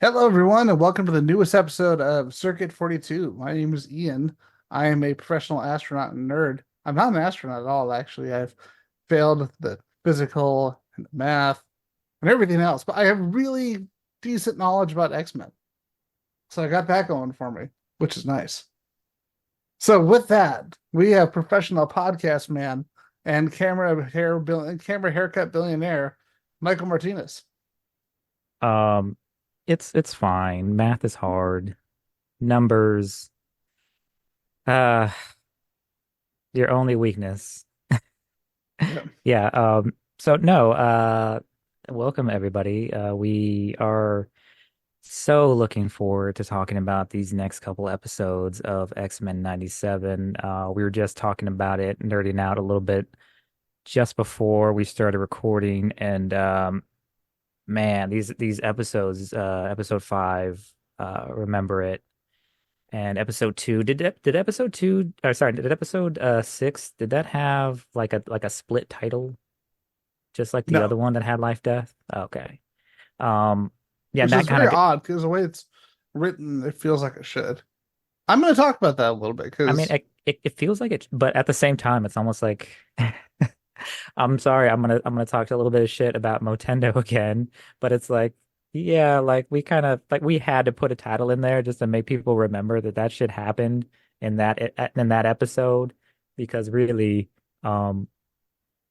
Hello, everyone, and welcome to the newest episode of Circuit 42. My name is Ian. I am a professional astronaut and nerd. I'm not an astronaut at all, actually. I've failed the physical and the math and everything else, but I have really decent knowledge about X-Men. So I got that going for me, which is nice. So with that, we have professional podcast man and camera haircut billionaire Michael Martinez. Um, it's fine. Math is hard. Numbers, uh, your only weakness. Yeah. Yeah, so no, welcome everybody. We are so looking forward to talking about these next couple episodes of X-Men 97. We were just talking about it, nerding out a little bit just before we started recording, and man, these episodes, episode 5, remember it. And episode 2, did episode 2, or sorry, did episode 6, did that have like a split title, just like the No, other one that had life death? Okay. Um, yeah, and which that is kind very of, odd because the way it's written, it feels like it should. I'm going to talk about that a little bit I mean, because it feels like it, but at the same time, it's almost like I'm sorry, I'm gonna talk a little bit of shit about Motendo again, but it's like, yeah, like we kind of like we had to put a title in there just to make people remember that that shit happened in that episode because really, um,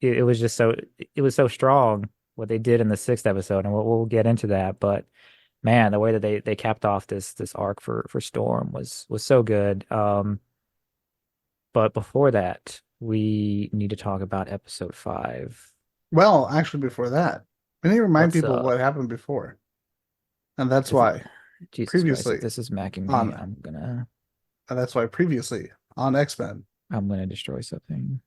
it was just so it was so strong what they did in the sixth episode, and we'll get into that. But man, the way that they capped off this arc for Storm was so good. But before that, we need to talk about episode 5. well, actually, before that, we need to remind What's people up? what happened before, and that's Is it why Jesus Christ? If previously this is macking me, on previously on X-Men. I'm gonna destroy something.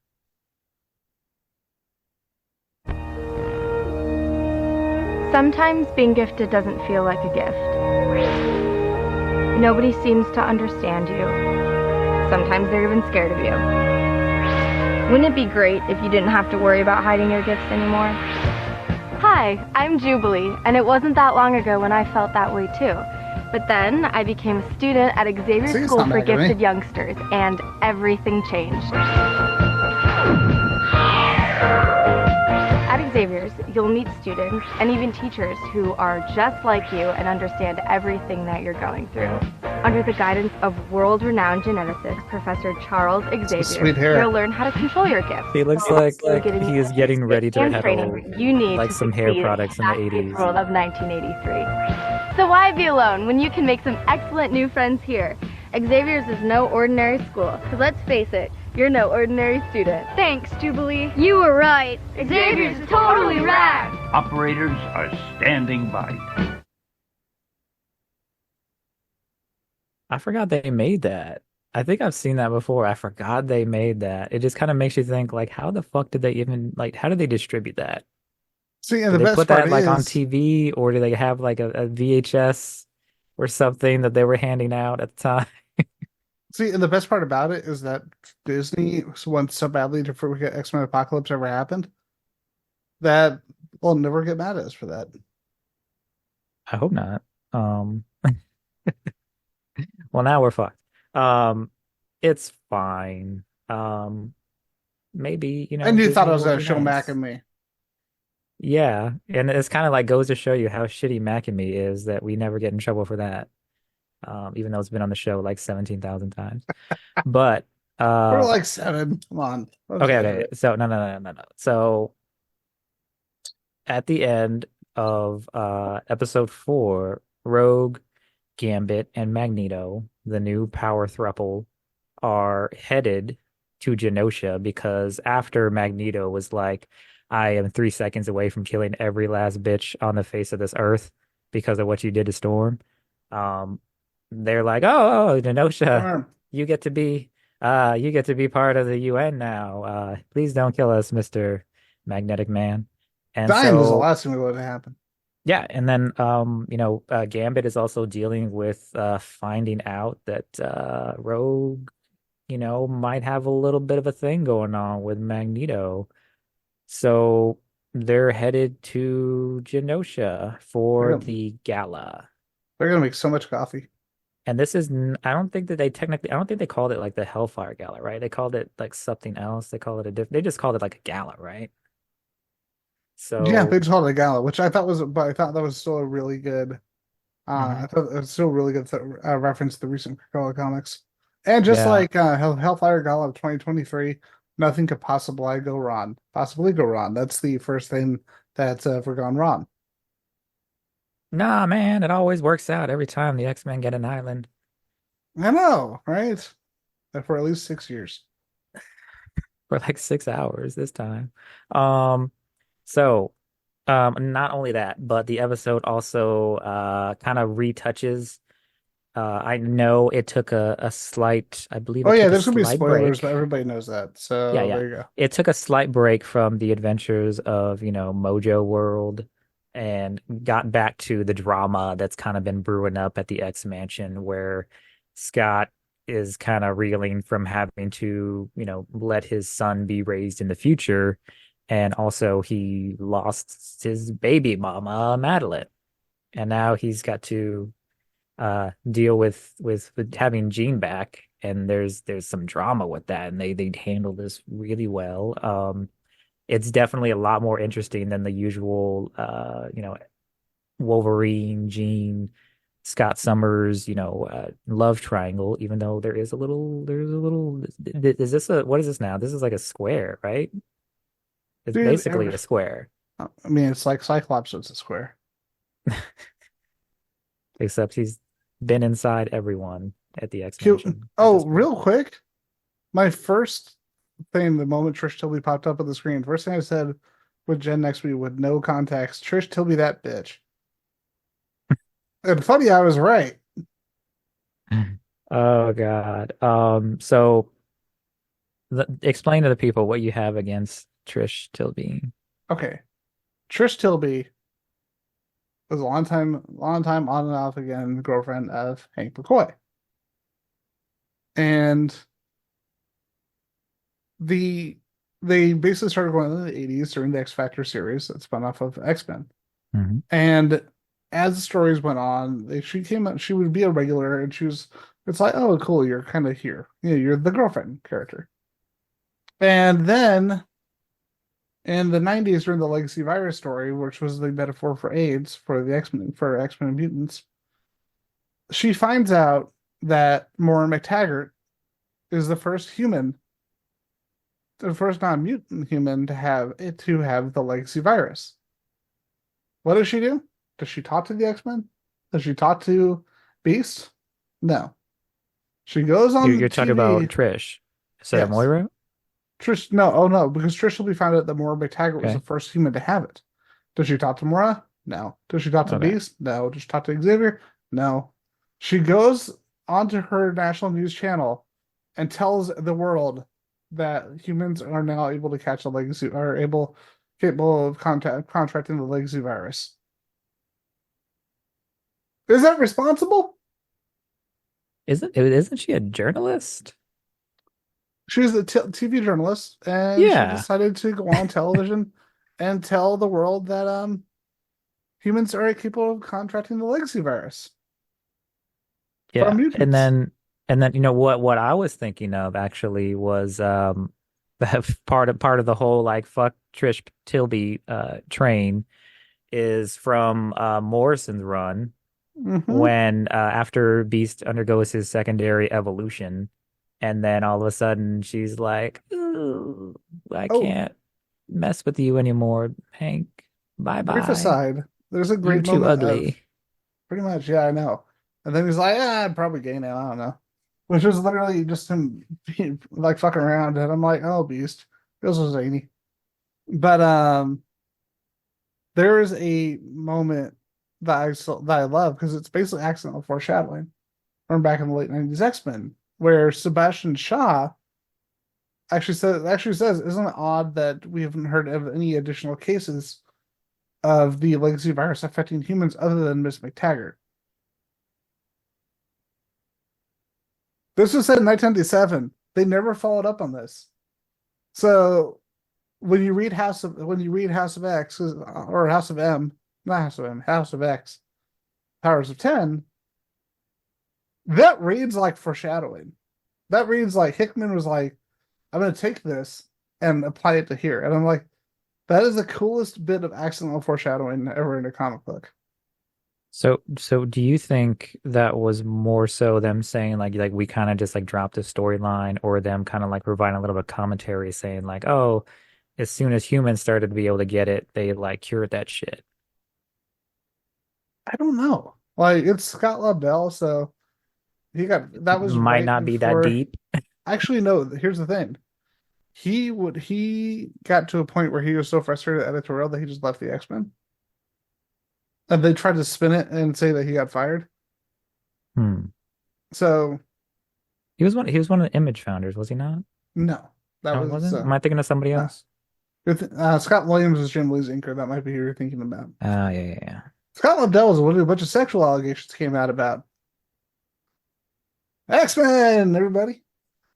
Sometimes being gifted doesn't feel like a gift. Nobody seems to understand you. Sometimes they're even scared of you. Wouldn't it be great if you didn't have to worry about hiding your gifts anymore? Hi, I'm Jubilee, and it wasn't that long ago when I felt that way too. But then I became a student at Xavier See, it's School not for mad at me. Gifted Youngsters, and everything changed. At Xavier's, you'll meet students and even teachers who are just like you and understand everything that you're going through. Under the guidance of world-renowned geneticist Professor Charles Xavier, Sweet hair. you'll learn how to control your gifts. He looks You'll like get he is getting ready to and have training you need like to some hair succeed products in the that 80s. April of 1983. So why be alone when you can make some excellent new friends here? Xavier's is no ordinary school, because let's face it, you're no ordinary student. Thanks, Jubilee. You were right. Xavier's is totally rad. Operators are standing by. I forgot they made that. I think I've seen that before. I forgot they made that. It just kind of makes you think like, how the fuck did they even like? How did they distribute that? See, and Did the they best put part that like on is, TV, or did they have like a VHS or something that they were handing out at the time? see, and the best part about it is that Disney wants so badly to forget X-Men Apocalypse ever happened that they'll never get mad at us for that. I hope not. Well, now we're fucked. Um, it's fine. Maybe, And you thought I Disney was will going to be show Mac nice. and me. Yeah, and it's kind of like goes to show you how shitty Mac and Me is that we never get in trouble for that. Even though it's been on the show like 17,000 times. But We're uh like seven. Come on. Let's okay, get okay. it. So no. So at the end of episode 4, Rogue, Gambit, and Magneto, the new power throuple, are headed to Genosha because after Magneto was like, I am 3 seconds away from killing every last bitch on the face of this earth because of what you did to Storm. Um, they're like, oh, Genosha, Arm. you get to be you get to be part of the UN now. Please don't kill us, Mr. Magnetic Man. And Dying was the so last thing that would have happened. yeah, and then Gambit is also dealing with finding out that Rogue, might have a little bit of a thing going on with Magneto. So they're headed to Genosha They're for gonna, the gala. They're gonna make so much coffee. And this is, I don't think that I don't think they called it like the Hellfire Gala, right? They called it like something else. They call it they just called it like a gala, right? Yeah, they So, just called it a gala, which I thought was, but I thought that was still a really good. mhm. I thought it was still a really good reference to the recent Krakoa comics, and just Yeah. like Hellfire Gala of 2023, nothing could possibly go wrong. Possibly go wrong. That's the first thing that's ever gone wrong. Nah, man, it always works out every time the X-Men get an island I know, right? For at least 6 years. for like 6 hours this time. Um, so not only that, but the episode also kind of retouches. I know it took a slight, I believe Oh it yeah, took a there's gonna be slight spoilers, but break. everybody knows that. Yeah, So yeah. there you go. It took a slight break from the adventures of, Mojo World and got back to the drama that's kind of been brewing up at the X Mansion where Scott is kind of reeling from having to, let his son be raised in the future. And also he lost his baby mama, Madeline. And now he's got to deal with having Jean back, and there's some drama with that, and they handle this really well. It's definitely a lot more interesting than the usual Wolverine, Jean, Scott Summers, love triangle, even though there's a little is this a what is this now? This is like a square, right? It's Dude, basically a square, I mean, it's like Cyclops, so it's a square. except he's been inside everyone at the X Cute. Mansion at Oh, this point. real quick, my first thing the moment Trish Tilby popped up on the screen, first thing I said with Jen next to me with no context, Trish Tilby that bitch. And funny, I was right. Oh God. So explain to the people what you have against Trish Tilby. Okay. Trish Tilby was a long time on and off again girlfriend of Hank McCoy. And they basically started going in the 80s during the X Factor series that spun off of X-Men. Mm-hmm. And as the stories went on, she would be a regular, and it's like, oh, cool, you're kind of here. You're the girlfriend character. And then in the 90s, during the Legacy Virus story, which was the metaphor for AIDS for the X-Men mutants, she finds out that Moira McTaggart is the first non-mutant human to have the Legacy Virus. What does she do? Does she talk to the X-Men? Does she talk to Beast? No. She goes on You're talking about TV. Trish instead of Yes. Moira? Trish, no, oh no, because Trish will be found out that Moira McTaggart was Okay. the first human to have it. Does she talk to Moira? No. Does she talk to Okay. Beast? No. Does she talk to Xavier? No. She goes onto her national news channel and tells the world that humans are now able to catch the legacy, capable of contracting the legacy virus. Is that responsible? Isn't she a journalist? She was a TV journalist, and Yeah. she decided to go on television and tell the world that humans are capable of contracting the legacy virus. Yeah. From mutants. And then what I was thinking of actually was that part of the whole like fuck Trish Tilby train is from Morrison's run Mhm. when after Beast undergoes his secondary evolution, and then all of a sudden she's like, "Ooh, I Oh. can't mess with you anymore, Hank. Bye Brief bye. aside, there's a You're great too moment of ugly." pretty much, yeah, I know. And then he's like, I'm probably gay now, I don't know. Which was literally just him being, like fucking around, and I'm like, oh, Beast. This was zany. But there is a moment that I love because it's basically accidental foreshadowing from back in the late 90s X-Men, where Sebastian Shaw actually says, isn't it odd that we haven't heard of any additional cases of the legacy virus affecting humans other than Miss McTaggart? This was said in 1997. They never followed up on this. So when you read House of X or House of M, not House of M, House of X, Powers of 10, That reads like foreshadowing. That reads like Hickman was like, I'm going to take this and apply it to here. And I'm like, that is the coolest bit of accidental foreshadowing ever in a comic book. So do you think that was more so them saying like we kind of just like dropped a storyline, or them kind of like providing a little bit of commentary saying like, oh, as soon as humans started to be able to get it, they like cured that shit? I don't know. Like, it's Scott Lobdell, so that was Might right not be that before. deep. Actually, no, here's the thing. He got to a point where he was so frustrated at editorial that he just left the X-Men. And they tried to spin it and say that he got fired. Hmm. So He was one of the Image founders, was he not? no, that No, was wasn't? Am I thinking of somebody else? Scott Williams is Jim Lee's inker. That might be who you're thinking about. Oh, yeah. Scott Lobdell was what a bunch of sexual allegations came out about. X-Men, everybody.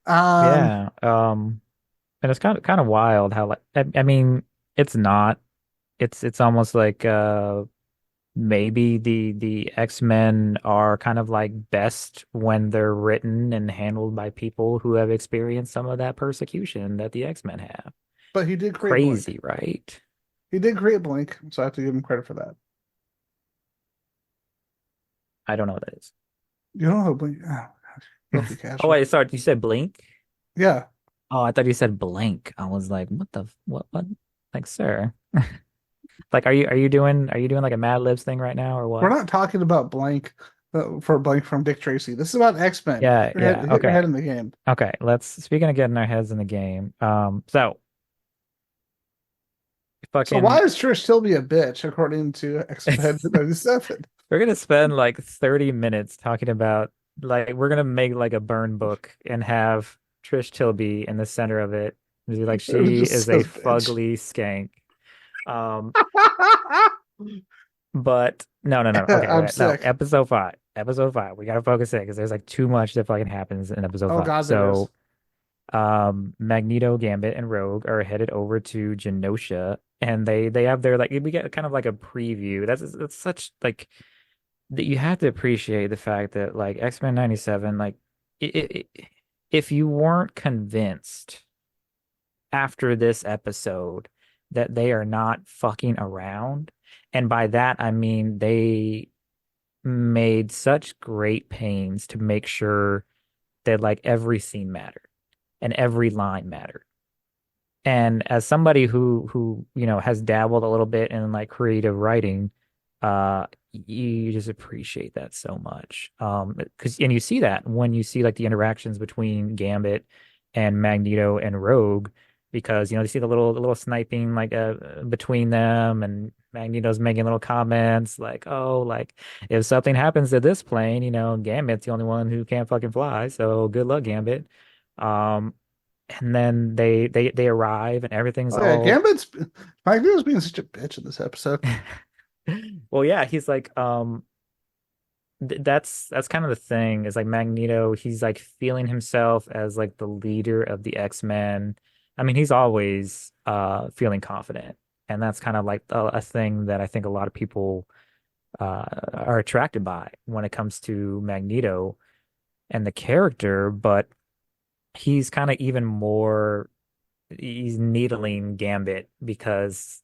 Yeah. And it's kind of wild how like I mean, it's not. It's almost like maybe the X-Men are kind of like best when they're written and handled by people who have experienced some of that persecution that the X-Men have. But he did create Blink. Crazy, right? He did create Blink, so I have to give him credit for that. I don't know what that is. You don't know Blink? Oh, gosh. Cash. Oh, wait, sorry. You said Blink? Yeah. Oh, I thought you said blank. I was like, what? Like, sir. Like, are you doing like a Mad Libs thing right now or what? We're not talking about Blank for Blank from Dick Tracy. This is about X-Men. Yeah, Hit yeah. your Okay. head in the game. Okay, speaking of getting our heads in the game. So So why is Trish Tilby a bitch according to X-Men 97? we're gonna spend like 30 minutes talking about like we're gonna make like a burn book and have Trish Tilby in the center of it. Like she Just is so a bitch. fugly skank. But no. Okay, I'm wait, sick. no. Episode 5. Episode 5. We gotta focus it because there's like too much that fucking happens in episode Oh 5. God, there is. So Magneto, Gambit, and Rogue are headed over to Genosha, and they have their like we get kind of like a preview. That's such like that you have to appreciate the fact that like X-Men 97, like if you weren't convinced after this episode that they are not fucking around, and by that I mean they made such great pains to make sure that like every scene mattered and every line mattered. And as somebody who has dabbled a little bit in like creative writing, you just appreciate that so much. And you see that when you see like the interactions between Gambit and Magneto and Rogue, because you see the little sniping like between them, and Magneto's making little comments like, oh, like if something happens to this plane, Gambit's the only one who can't fucking fly, so good luck, Gambit. And then they arrive and everything's Oh, yeah, all Magneto's being such a bitch in this episode. well, yeah, he's like that's kind of the thing is like Magneto, he's like feeling himself as like the leader of the X-Men. I mean, he's always feeling confident, and that's kind of like a thing that I think a lot of people are attracted by when it comes to Magneto and the character. But he's kind of even more, he's needling Gambit because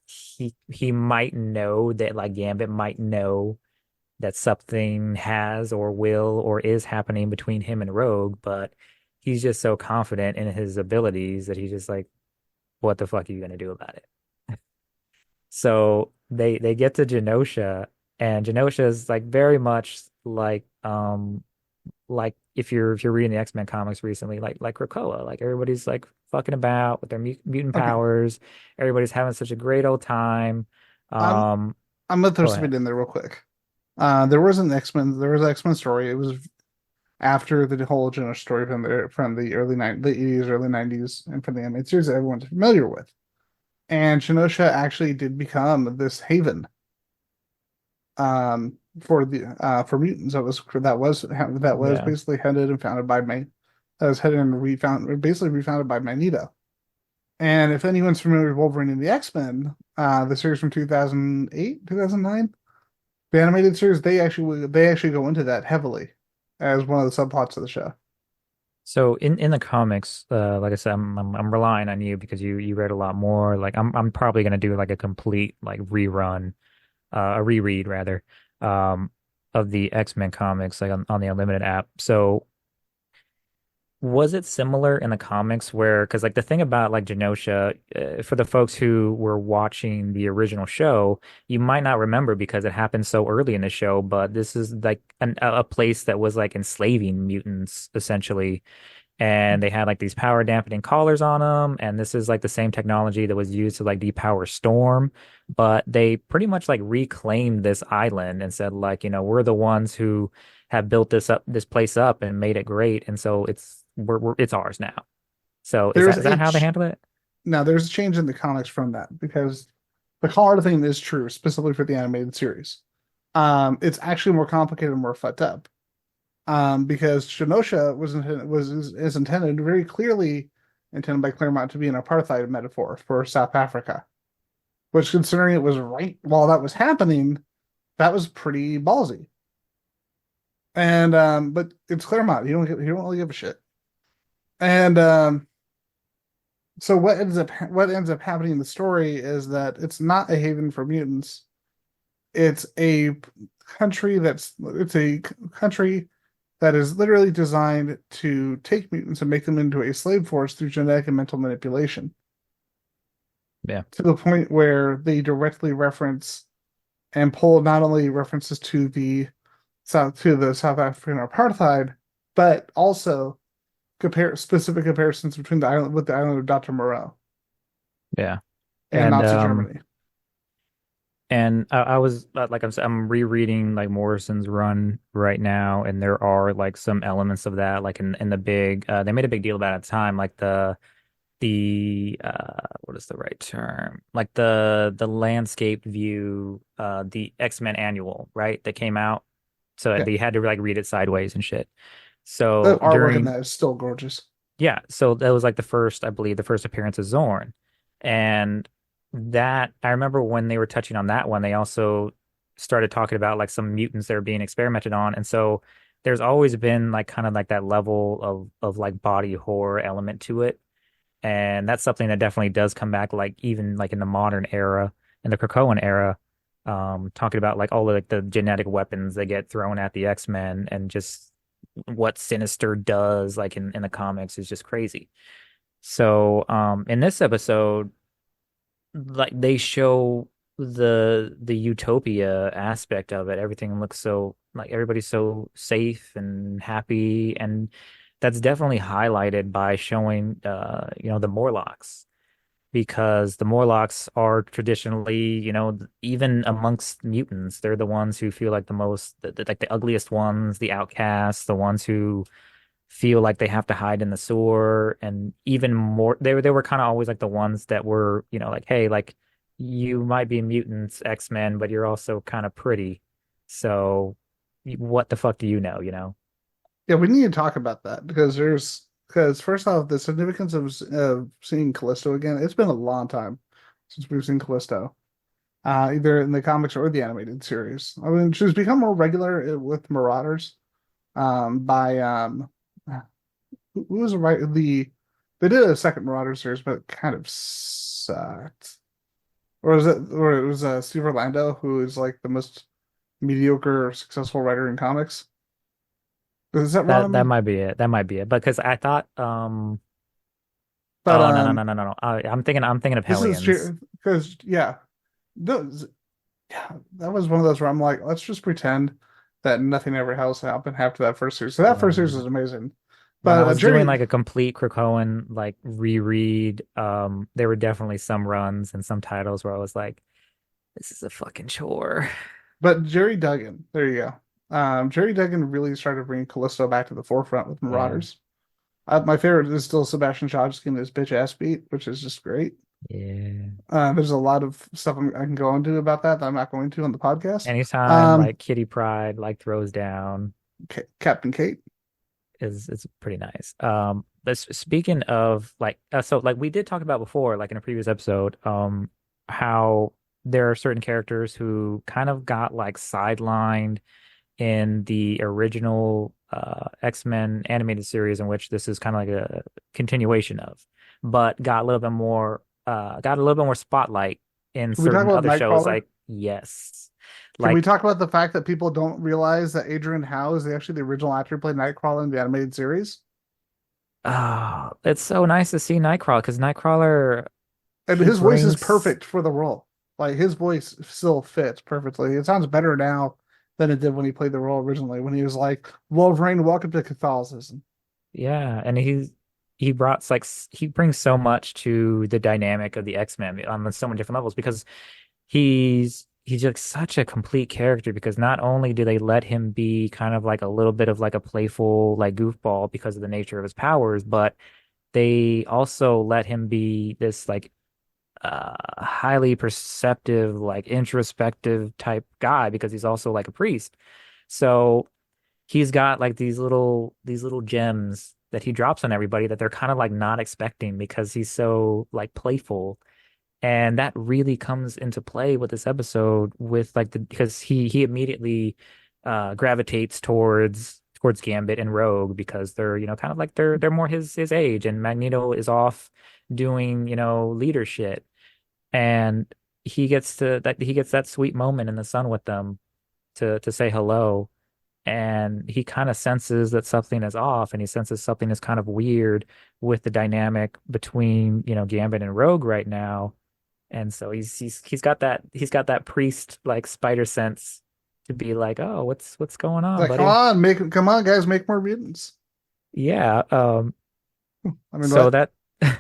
he might know that like Gambit might know that something has or will or is happening between him and Rogue, but he's just so confident in his abilities that he's just like, what the fuck are you gonna do about it? So they get to Genosha, and Genosha is like very much like if you're reading the X-Men comics recently, like Krakoa, like everybody's like fucking about with their mutant Okay. powers. Everybody's having such a great old time. I'm gonna throw Go something ahead. in there real quick. There was an X-Men story. It was after the whole Genosha story from the the 80s, early 90s, and from the animated series that everyone's familiar with. And Genosha actually did become this haven for mutants. That was Yeah. basically headed and founded by that was headed and refounded by Magneto. And if anyone's familiar with Wolverine and the X-Men, the series from 2008, 2009, the animated series, they actually go into that heavily. as one of the subplots of the show. So in the comics, like I said, I'm relying on you because you read a lot more. Like I'm probably gonna do like a complete like rerun, a reread rather, um, of the X-Men comics like on the Unlimited app. So was it similar in the comics where, because like the thing about like Genosha, for the folks who were watching the original show, you might not remember because it happened so early in the show, but this is like a place that was like enslaving mutants essentially. And they had like these power dampening collars on them. And this is like the same technology that was used to like depower Storm. But they pretty much like reclaimed this island and said, like, we're the ones who have built this place up and made it great. And so it's ours now. So There's is that a how they ch- handle it? Now there's a change in the comics from that because the collar thing is true, specifically for the animated series. It's actually more complicated and more fucked up. Because Genosha is intended very clearly intended by Claremont to be an apartheid metaphor for South Africa, which, considering it was right while that was happening, that was pretty ballsy. And but it's Claremont. He don't really give a shit. And so what ends up happening in the story is that it's not a haven for mutants. It's a country that is literally designed to take mutants and make them into a slave force through genetic and mental manipulation. Yeah. To the point where they directly reference and pull not only references to the South African apartheid, but also compare specific comparisons between the island of Dr. Moreau Yeah. and Nazi Germany. And I was like I'm rereading like Morrison's run right now, and there are like some elements of that, like in the big they made a big deal about it at the time, like the what is the right term? Like the landscape view, the X-Men annual, right? That came out. So Yeah. they had to like read it sideways and shit. The So artwork in that is still gorgeous. yeah, so that was like I believe the first appearance of Zorn. And that I remember when they were touching on that one, they also started talking about like some mutants that are being experimented on. And so there's always been like kind of like that level of like body horror element to it. And that's something that definitely does come back, like even like in the modern era, in the Krakoan era, talking about like all of like the genetic weapons that get thrown at the X-Men and just what Sinister does, like in the comics, is just crazy. So, in this episode, like they show the utopia aspect of it. Everything looks so like everybody's so safe and happy, and that's definitely highlighted by showing the Morlocks, because the Morlocks are traditionally, even amongst mutants, they're the ones who feel like the most like the ugliest ones, the outcasts, the ones who feel like they have to hide in the sewer. And even more, they were kind of always like the ones that were, like, hey, like you might be mutants, X-Men, but you're also kind of pretty. So what the fuck do you know, Yeah, we need to talk about that because first off, the significance of seeing Callisto again. It's been a long time since we've seen Callisto, either in the comics or the animated series. I mean, she's become more regular with Marauders. By who was right they did a second Marauder series, but it kind of sucked. Or it was Steve Orlando, who is like the most mediocre successful writer in comics. Is that wrong? That might be it. That might be it. Because I thought, But oh no. I'm thinking of this is Hellions. true because yeah, that was one of those where I'm like, let's just pretend that nothing ever else happened after that first series. So that first series is amazing. When I But was Jerry, doing like a complete Krakoan like reread, there were definitely some runs and some titles where I was like, this is a fucking chore. but Jerry Duggan, there you go. Jerry Duggan really started bringing Callisto back to the forefront with Marauders. My favorite is still Sebastian Shaw just getting his bitch ass beat, which is just great. Yeah. There's a lot of stuff I can go into about that I'm not going to on the podcast. Anytime like Kitty Pryde like throws down Captain Kate is pretty nice. But speaking of like, so like we did talk about before, like in a previous episode, how there are certain characters who kind of got like sidelined in the original X-Men animated series in which this is kind of like a continuation of, but got a little bit more spotlight in Can we talk certain about other shows. Nightcrawler? Like yes, Can we like talk about the fact that people don't realize that Adrian Howe is actually the original actor who played Nightcrawler in the animated series? it's so nice to see Nightcrawler because Nightcrawler And he his voice is brings perfect for the role. Like his voice still fits perfectly. It sounds better now than it did when he played the role originally, when he was like, Wolverine, welcome to Catholicism. yeah, and he brings so much to the dynamic of the X-Men on so many different levels because he's just such a complete character because not only do they let him be kind of like a little bit of like a playful like goofball because of the nature of his powers, but they also let him be this like highly perceptive, like introspective type guy because he's also like a priest. So he's got like these little gems that he drops on everybody that they're kind of like not expecting because he's so like playful. And that really comes into play with this episode with like the because he immediately gravitates towards Gambit and Rogue because they're, kind of like they're more his age and Magneto is off doing, leadership and he gets that sweet moment in the sun with them to say hello and he kind of senses that something is off and he senses something is kind of weird with the dynamic between, Gambit and Rogue right now. And so he's got that priest like spider sense to be like, "Oh, what's going It's on, like, buddy?" come on, guys, make more mutants. Yeah, I mean, so what? that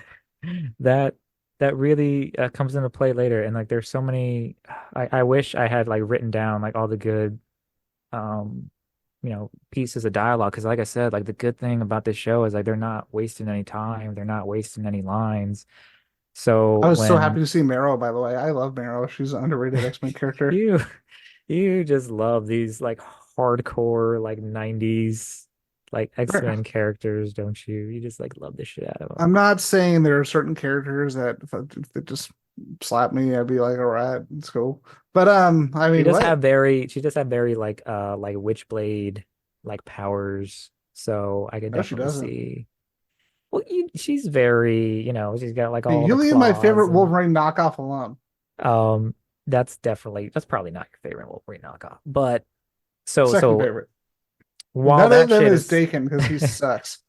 that that really comes into play later and like there's so many I wish I had like written down like all the good um pieces of dialogue because like I said like the good thing about this show is like they're not wasting any time, they're not wasting any lines. I So was so happy when to see Marrow, by the way. I love Marrow. She's an underrated X-Men character. you you just love these like hardcore like 90s like X-Men characters, don't you? You just like love the shit out of them. I'm not saying there are certain characters that if they just slap me, I'd be like, all right, let's go. But I She mean, does what? have very she does have very like Witchblade like powers. So I could No, she definitely doesn't. see. Well, she's very, she's got like Hey, all you the leave my claws favorite and Wolverine knockoff alone. um that's probably not your favorite Wolverine knockoff. But Second so favorite. while Better that than shit is is Dakin because he sucks.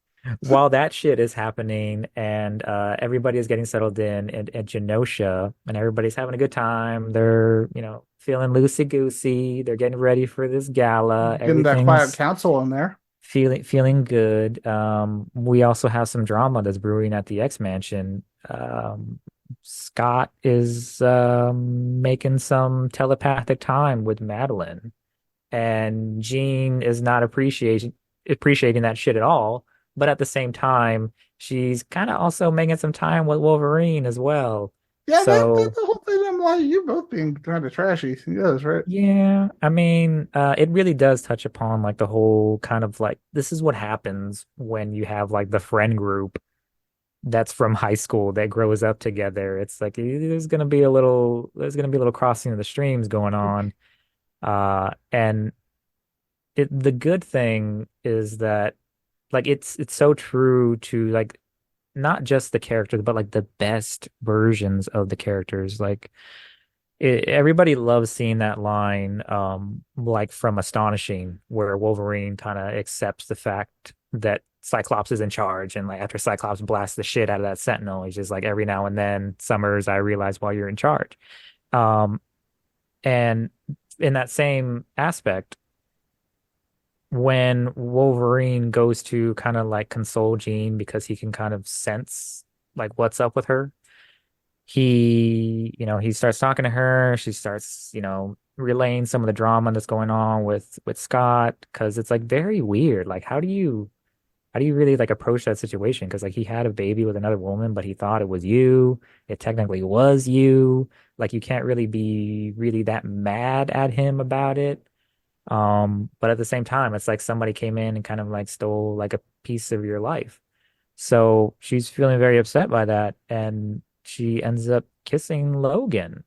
while that shit is happening and everybody is getting settled in at Genosha and everybody's having a good time, they're, feeling loosey-goosey, they're getting ready for this gala, Getting that quiet everything's council in there. feeling good. We also have some drama that's brewing at the X Mansion. Scott is making some telepathic time with Madeline, and Jean is not appreciating that shit at all. But at the same time, she's kind of also making some time with Wolverine as well. Yeah, that's So the whole thing. I'm like, you both being kind of trashy. Yes, right. yeah, I mean, it really does touch upon like the whole kind of like this is what happens when you have like the friend group that's from high school that grows up together. It's like there's gonna be a little crossing of the streams going on. And the good thing is that like it's so true to like not just the characters, but like the best versions of the characters. Like everybody loves seeing that line, like from Astonishing, where Wolverine kind of accepts the fact that Cyclops is in charge, and like after Cyclops blasts the shit out of that Sentinel, he's just like, every now and then, Summers, I realize why you're in charge. Um, and in that same aspect, when Wolverine goes to kind of like console Jean because he can kind of sense like what's up with her, he starts talking to her. She starts, relaying some of the drama that's going on with Scott because it's like very weird. Like, how do you really like approach that situation? Because like he had a baby with another woman, but he thought it was you. It technically was you. Like you can't really be really that mad at him about it. But at the same time, it's like somebody came in and kind of like stole like a piece of your life. So she's feeling very upset by that, and she ends up kissing Logan.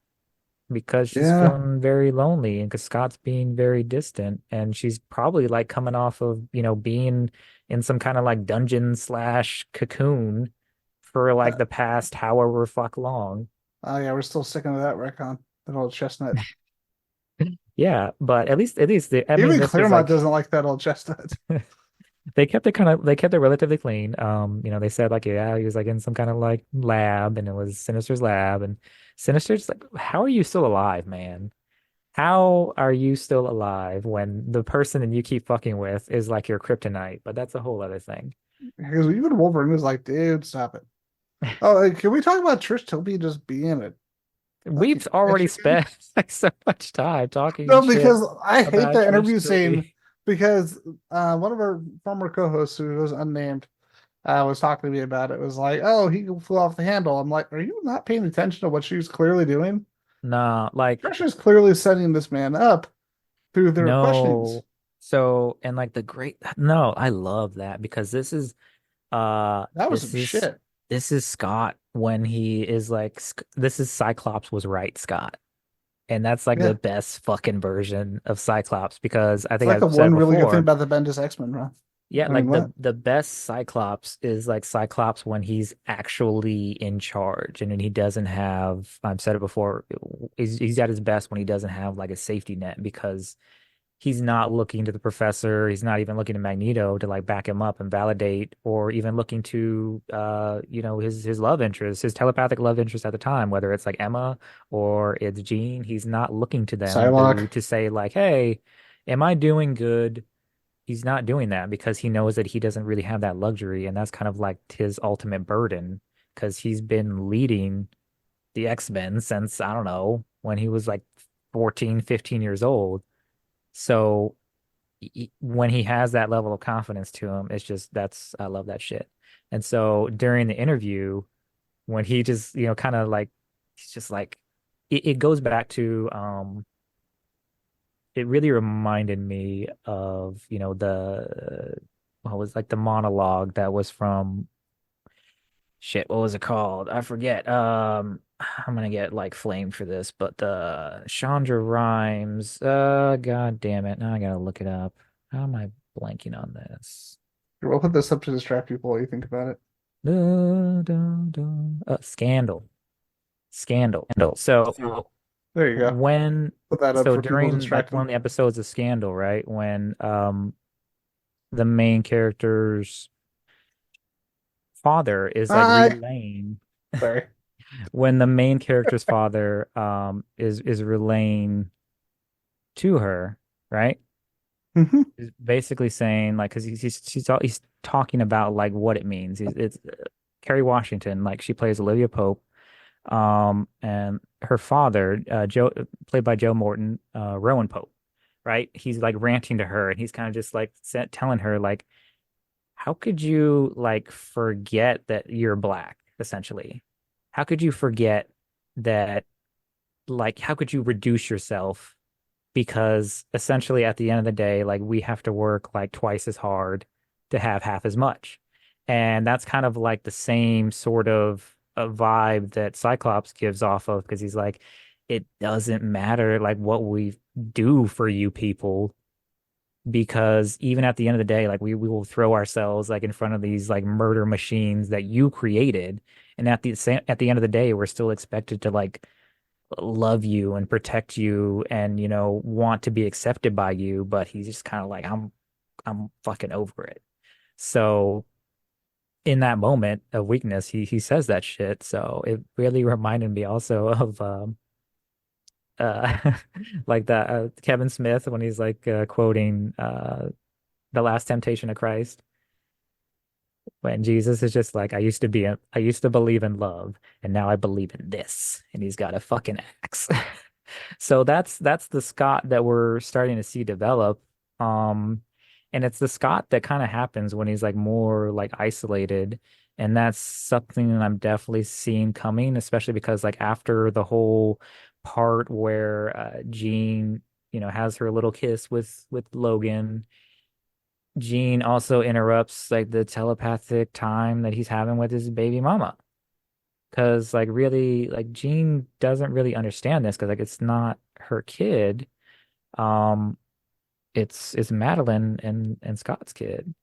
because she's Yeah. feeling very lonely and because Scott's being very distant, and she's probably like coming off of, being in some kind of like dungeon slash cocoon for like Uh, the past however fuck long. oh yeah, we're still sticking to that retcon. That old chestnut. Yeah, but at least I mean Even this was Claremont like doesn't like that old chestnut. they kept it relatively clean. They said like, yeah, he was like in some kind of like lab, and it was Sinister's lab, and Sinister's like, how are you still alive, man? How are you still alive when the person that you keep fucking with is like your kryptonite? But that's a whole other thing. Because even Wolverine was like, dude, stop it. Oh, like, can we talk about Trish Tilby just being a fucking We've already Michigan? spent like so much time talking No, shit because I hate about that Trish interview scene Tilby. because one of our former co-hosts who was unnamed was talking to me about it. Was like, oh, he flew off the handle. I'm like, are you not paying attention to what she was clearly doing? Nah, like Trish is clearly setting this man up through their questionings. no. So and like the great no, I love that because uh That was some this is shit. this is Scott when he is like this is Cyclops was right, Scott. And that's like the Yeah. best fucking version of Cyclops because I It's think like the I've said one really good thing before. about the Bendis X-Men run. Yeah, I mean, like what? the best Cyclops is like Cyclops when he's actually in charge and when he doesn't have, I've said it before, he's at his best when he doesn't have like a safety net because he's not looking to the professor, he's not even looking to Magneto to like back him up and validate or even looking to his love interest, his telepathic love interest at the time, whether it's like Emma or it's Jean, he's not looking to them to Psylocke. to say like, "Hey, am I doing good?" He's not doing that because he knows that he doesn't really have that luxury, and that's kind of like his ultimate burden because he's been leading the X-Men since, I don't know, when he was like 14, 15 years old. So when he has that level of confidence to him, it's just I love that shit. And so during the interview, when he just, kind of like he's just like it goes back to it really reminded me of, the what was like the monologue that was from shit, what was it called? I forget. I'm gonna get like flamed for this, but the Chandra Rhimes, god damn it. Now I gotta look it up. How am I blanking on this? We'll put this up to distract people while you think about it. Scandal. Scandal. So There you go. when Put that up so for people to during like distract one of them. the episodes of Scandal, right? When the main character's father is like Hi. relaying Sorry. when the main character's father is relaying to her, right? Hmm. Is basically saying like because he's talking about like what it means. It's Kerry Washington, like she plays Olivia Pope, and her father, Joe, played by Joe Morton, Rowan Pope, right? He's like ranting to her, and he's kind of just like telling her like, how could you like forget that you're black, essentially? How could you forget that? Like, how could you reduce yourself? Because essentially, at the end of the day, like we have to work like twice as hard to have half as much. And that's kind of like the same sort of a vibe that Cyclops gives off of because he's like, it doesn't matter like what we do for you people because even at the end of the day, like we will throw ourselves like in front of these like murder machines that you created. And at the end of the day, we're still expected to like love you and protect you and want to be accepted by you, but he's just kind of like I'm fucking over it. So in that moment of weakness, he says that shit. So it really reminded me also of uh like that Kevin Smith when he's like quoting The Last Temptation of Christ when Jesus is just like I used to believe in love and now I believe in this and he's got a fucking axe. So that's the Scott that we're starting to see develop. And it's the Scott that kind of happens when he's like more like isolated. And that's something that I'm definitely seeing coming, especially because like after the whole part where Jean, has her little kiss with Logan, Jean also interrupts like the telepathic time that he's having with his baby mama. because like really like Jean doesn't really understand this because like it's not her kid. Um, it's Madeline and Scott's kid.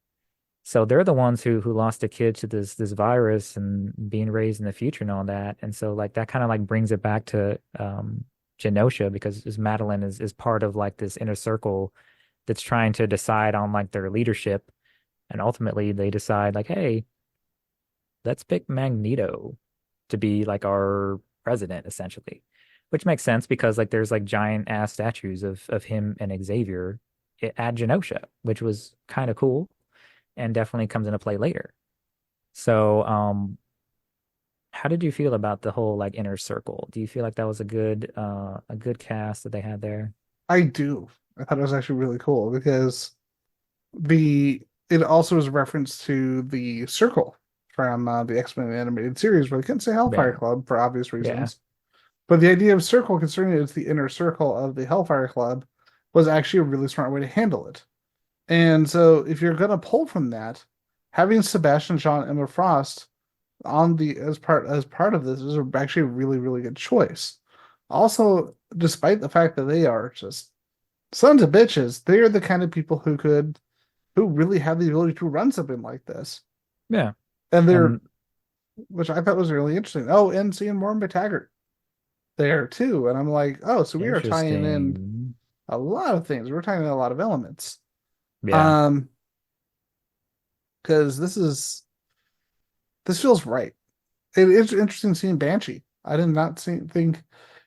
So they're the ones who lost a kid to this virus and being raised in the future and all that. And so like that kind of like brings it back to Genosha because Madeline is part of like this inner circle that's trying to decide on like their leadership. And ultimately they decide like, hey, let's pick Magneto to be like our president essentially. Which makes sense because like there's like giant ass statues of him and Xavier at Genosha, which was kind of cool and definitely comes into play later. So, how did you feel about the whole like inner circle? Do you feel like that was a good cast that they had there? I do. I thought it was actually really cool because the it also is a reference to the Circle from the X-Men animated series, where they couldn't say Hellfire Yeah, Club for obvious yeah, reasons. But the idea of Circle, considering it's the inner circle of the Hellfire Club, was actually a really smart way to handle it. And so, if you're going to pull from that, having Sebastian Shaw and Emma Frost on the as part of this is actually a really really good choice. Also, despite the fact that they are just sons of bitches, they are the kind of people who really have the ability to run something like this, yeah. and they're And which I thought was really interesting. Oh, and seeing Moore McTaggart there too, and I'm like, oh, so we are tying in interesting. a lot of things. We're tying in a lot of elements. Yeah. Um, because this feels right. It is interesting seeing Banshee. I did not think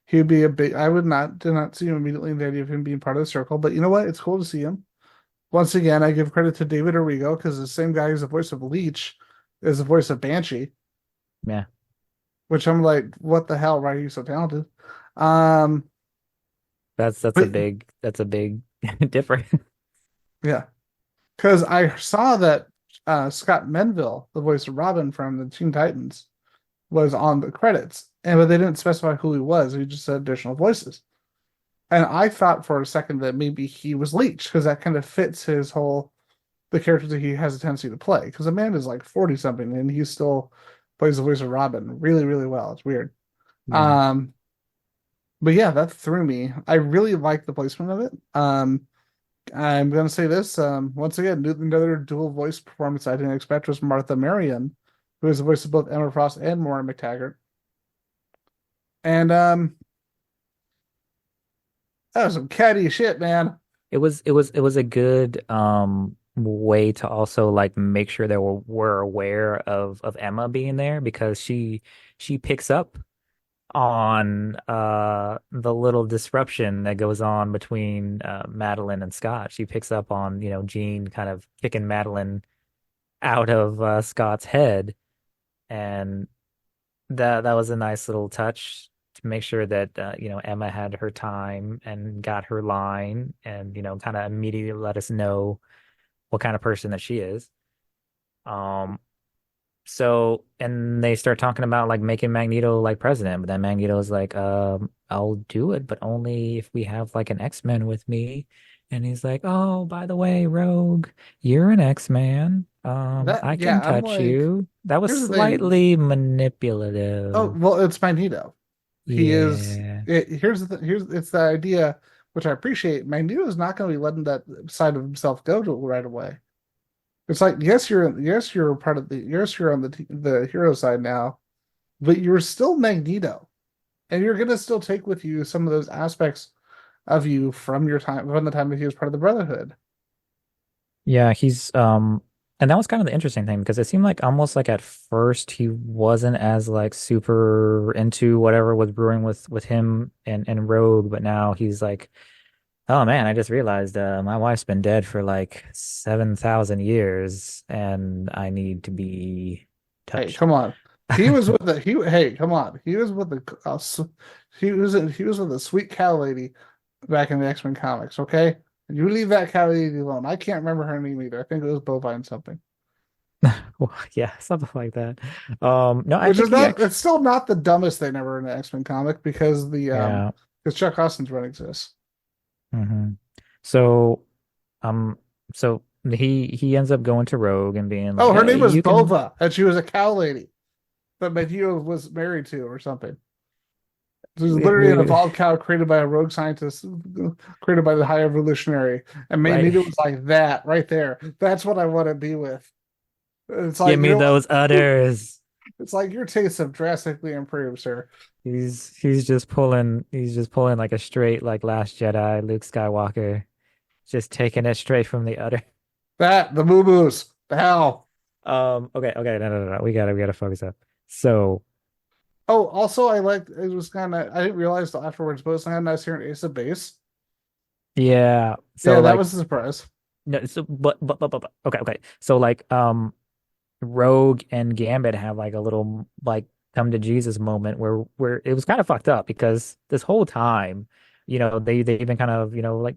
he would be a big. I would not did not see him immediately in the idea of him being part of the circle. But you know what? It's cool to see him. Once again, I give credit to David Arrigo because the same guy who's the voice of Leech is the voice of Banshee. Yeah. Which I'm like, what the hell? Why are you so talented? Um, but That's a big difference. yeah, because I saw that Scott Menville, the voice of Robin from the Teen Titans, was on the credits, and but they didn't specify who he was. He just said additional voices. And I thought for a second that maybe he was Leech because that kind of fits his whole the character that he has a tendency to play. Because the man is like 40 something and he still plays the voice of Robin really, really well. It's weird. Yeah. Um, but yeah, that threw me. I really like the placement of it. I'm gonna say this. Once again, another dual voice performance I didn't expect was Martha Marion, who is the voice of both Emma Frost and Maura McTaggart. And that was some catty shit, man. It was a good way to also like make sure they were aware of Emma being there because she picks up on the little disruption that goes on between Madeline and Scott. She picks up on, Jean kind of kicking Madeline out of Scott's head, and that was a nice little touch to make sure that Emma had her time and got her line and kind of immediately let us know what kind of person that she is. Um so and they start talking about like making Magneto like president, but then Magneto's like, I'll do it, but only if we have like an X-Men with me. And he's like, oh, by the way, Rogue, you're an X-Man. That I yeah, can I'm touch like, you. That was here's the thing. slightly Oh, manipulative. well, it's Magneto. He is. Yeah. Here's it's the idea which I appreciate. Magneto is not going to be letting that side of himself go to right away. It's like yes you're part of the yes you're on the hero side now, but you're still Magneto, and you're going to still take with you some of those aspects of you from the time that he was part of the Brotherhood. Yeah, he's and that was kind of the interesting thing because it seemed like almost like at first he wasn't as like super into whatever was brewing with him and Rogue, but now he's like, oh man, I just realized my wife's been dead for like 7,000 years and I need to be Hey, touched. come on. He was with the he. Hey, come on. He was with the he was with the sweet cow lady back in the X-Men comics. Okay, you leave that cow lady alone. I can't remember her name either. I think it was Bovine something. Well, yeah, something like that. No, I Which is think he not. actually, It's still not the dumbest thing ever in an X-Men comic because yeah. because Chuck Austen's run exists. Hmm. So, um, so he ends up going to Rogue and being like, Oh, her "Hey, name was you can." Bova, and she was a cow lady. that Magneto was married to or something. There's literally an evolved cow created by a rogue scientist, created by the High Evolutionary, and Magneto was like that right there. That's what I want to be with. It's like Give me those udders. It's like your tastes have drastically improved, sir. He's just pulling like a straight like Last Jedi, Luke Skywalker, just taking it straight from the udder. The moo moos, the hell. Okay, no. We gotta focus up. So, Oh, also, I liked it was kind of I didn't realize till afterwards, but it's kind of nice hearing Ace of Base. yeah. So Yeah, that like was a surprise. no, so but okay. So like Rogue and Gambit have like a little like come to Jesus moment where it was kind of fucked up because this whole time, they've been kind of, like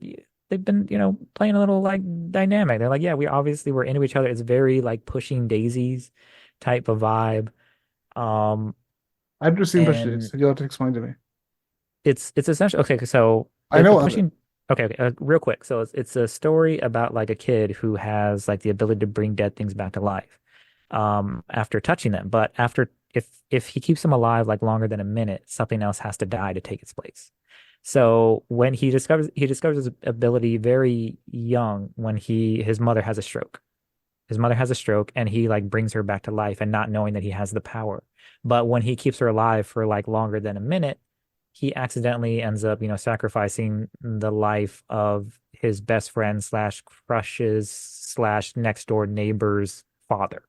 they've been, playing a little like dynamic. They're like, yeah, we obviously were into each other. It's very like pushing daisies type of vibe. I've just seen Pushing And Daisies. You'll have to explain to me. it's essentially okay, so I know of it. pushing okay, real quick. So it's a story about like a kid who has like the ability to bring dead things back to life after touching them. But after if he keeps them alive like longer than a minute, something else has to die to take its place. So when he discovers his ability very young when his mother has a stroke. His mother has a stroke and he like brings her back to life and not knowing that he has the power. But when he keeps her alive for like longer than a minute, he accidentally ends up, sacrificing the life of his best friend slash crushes slash next door neighbor's father.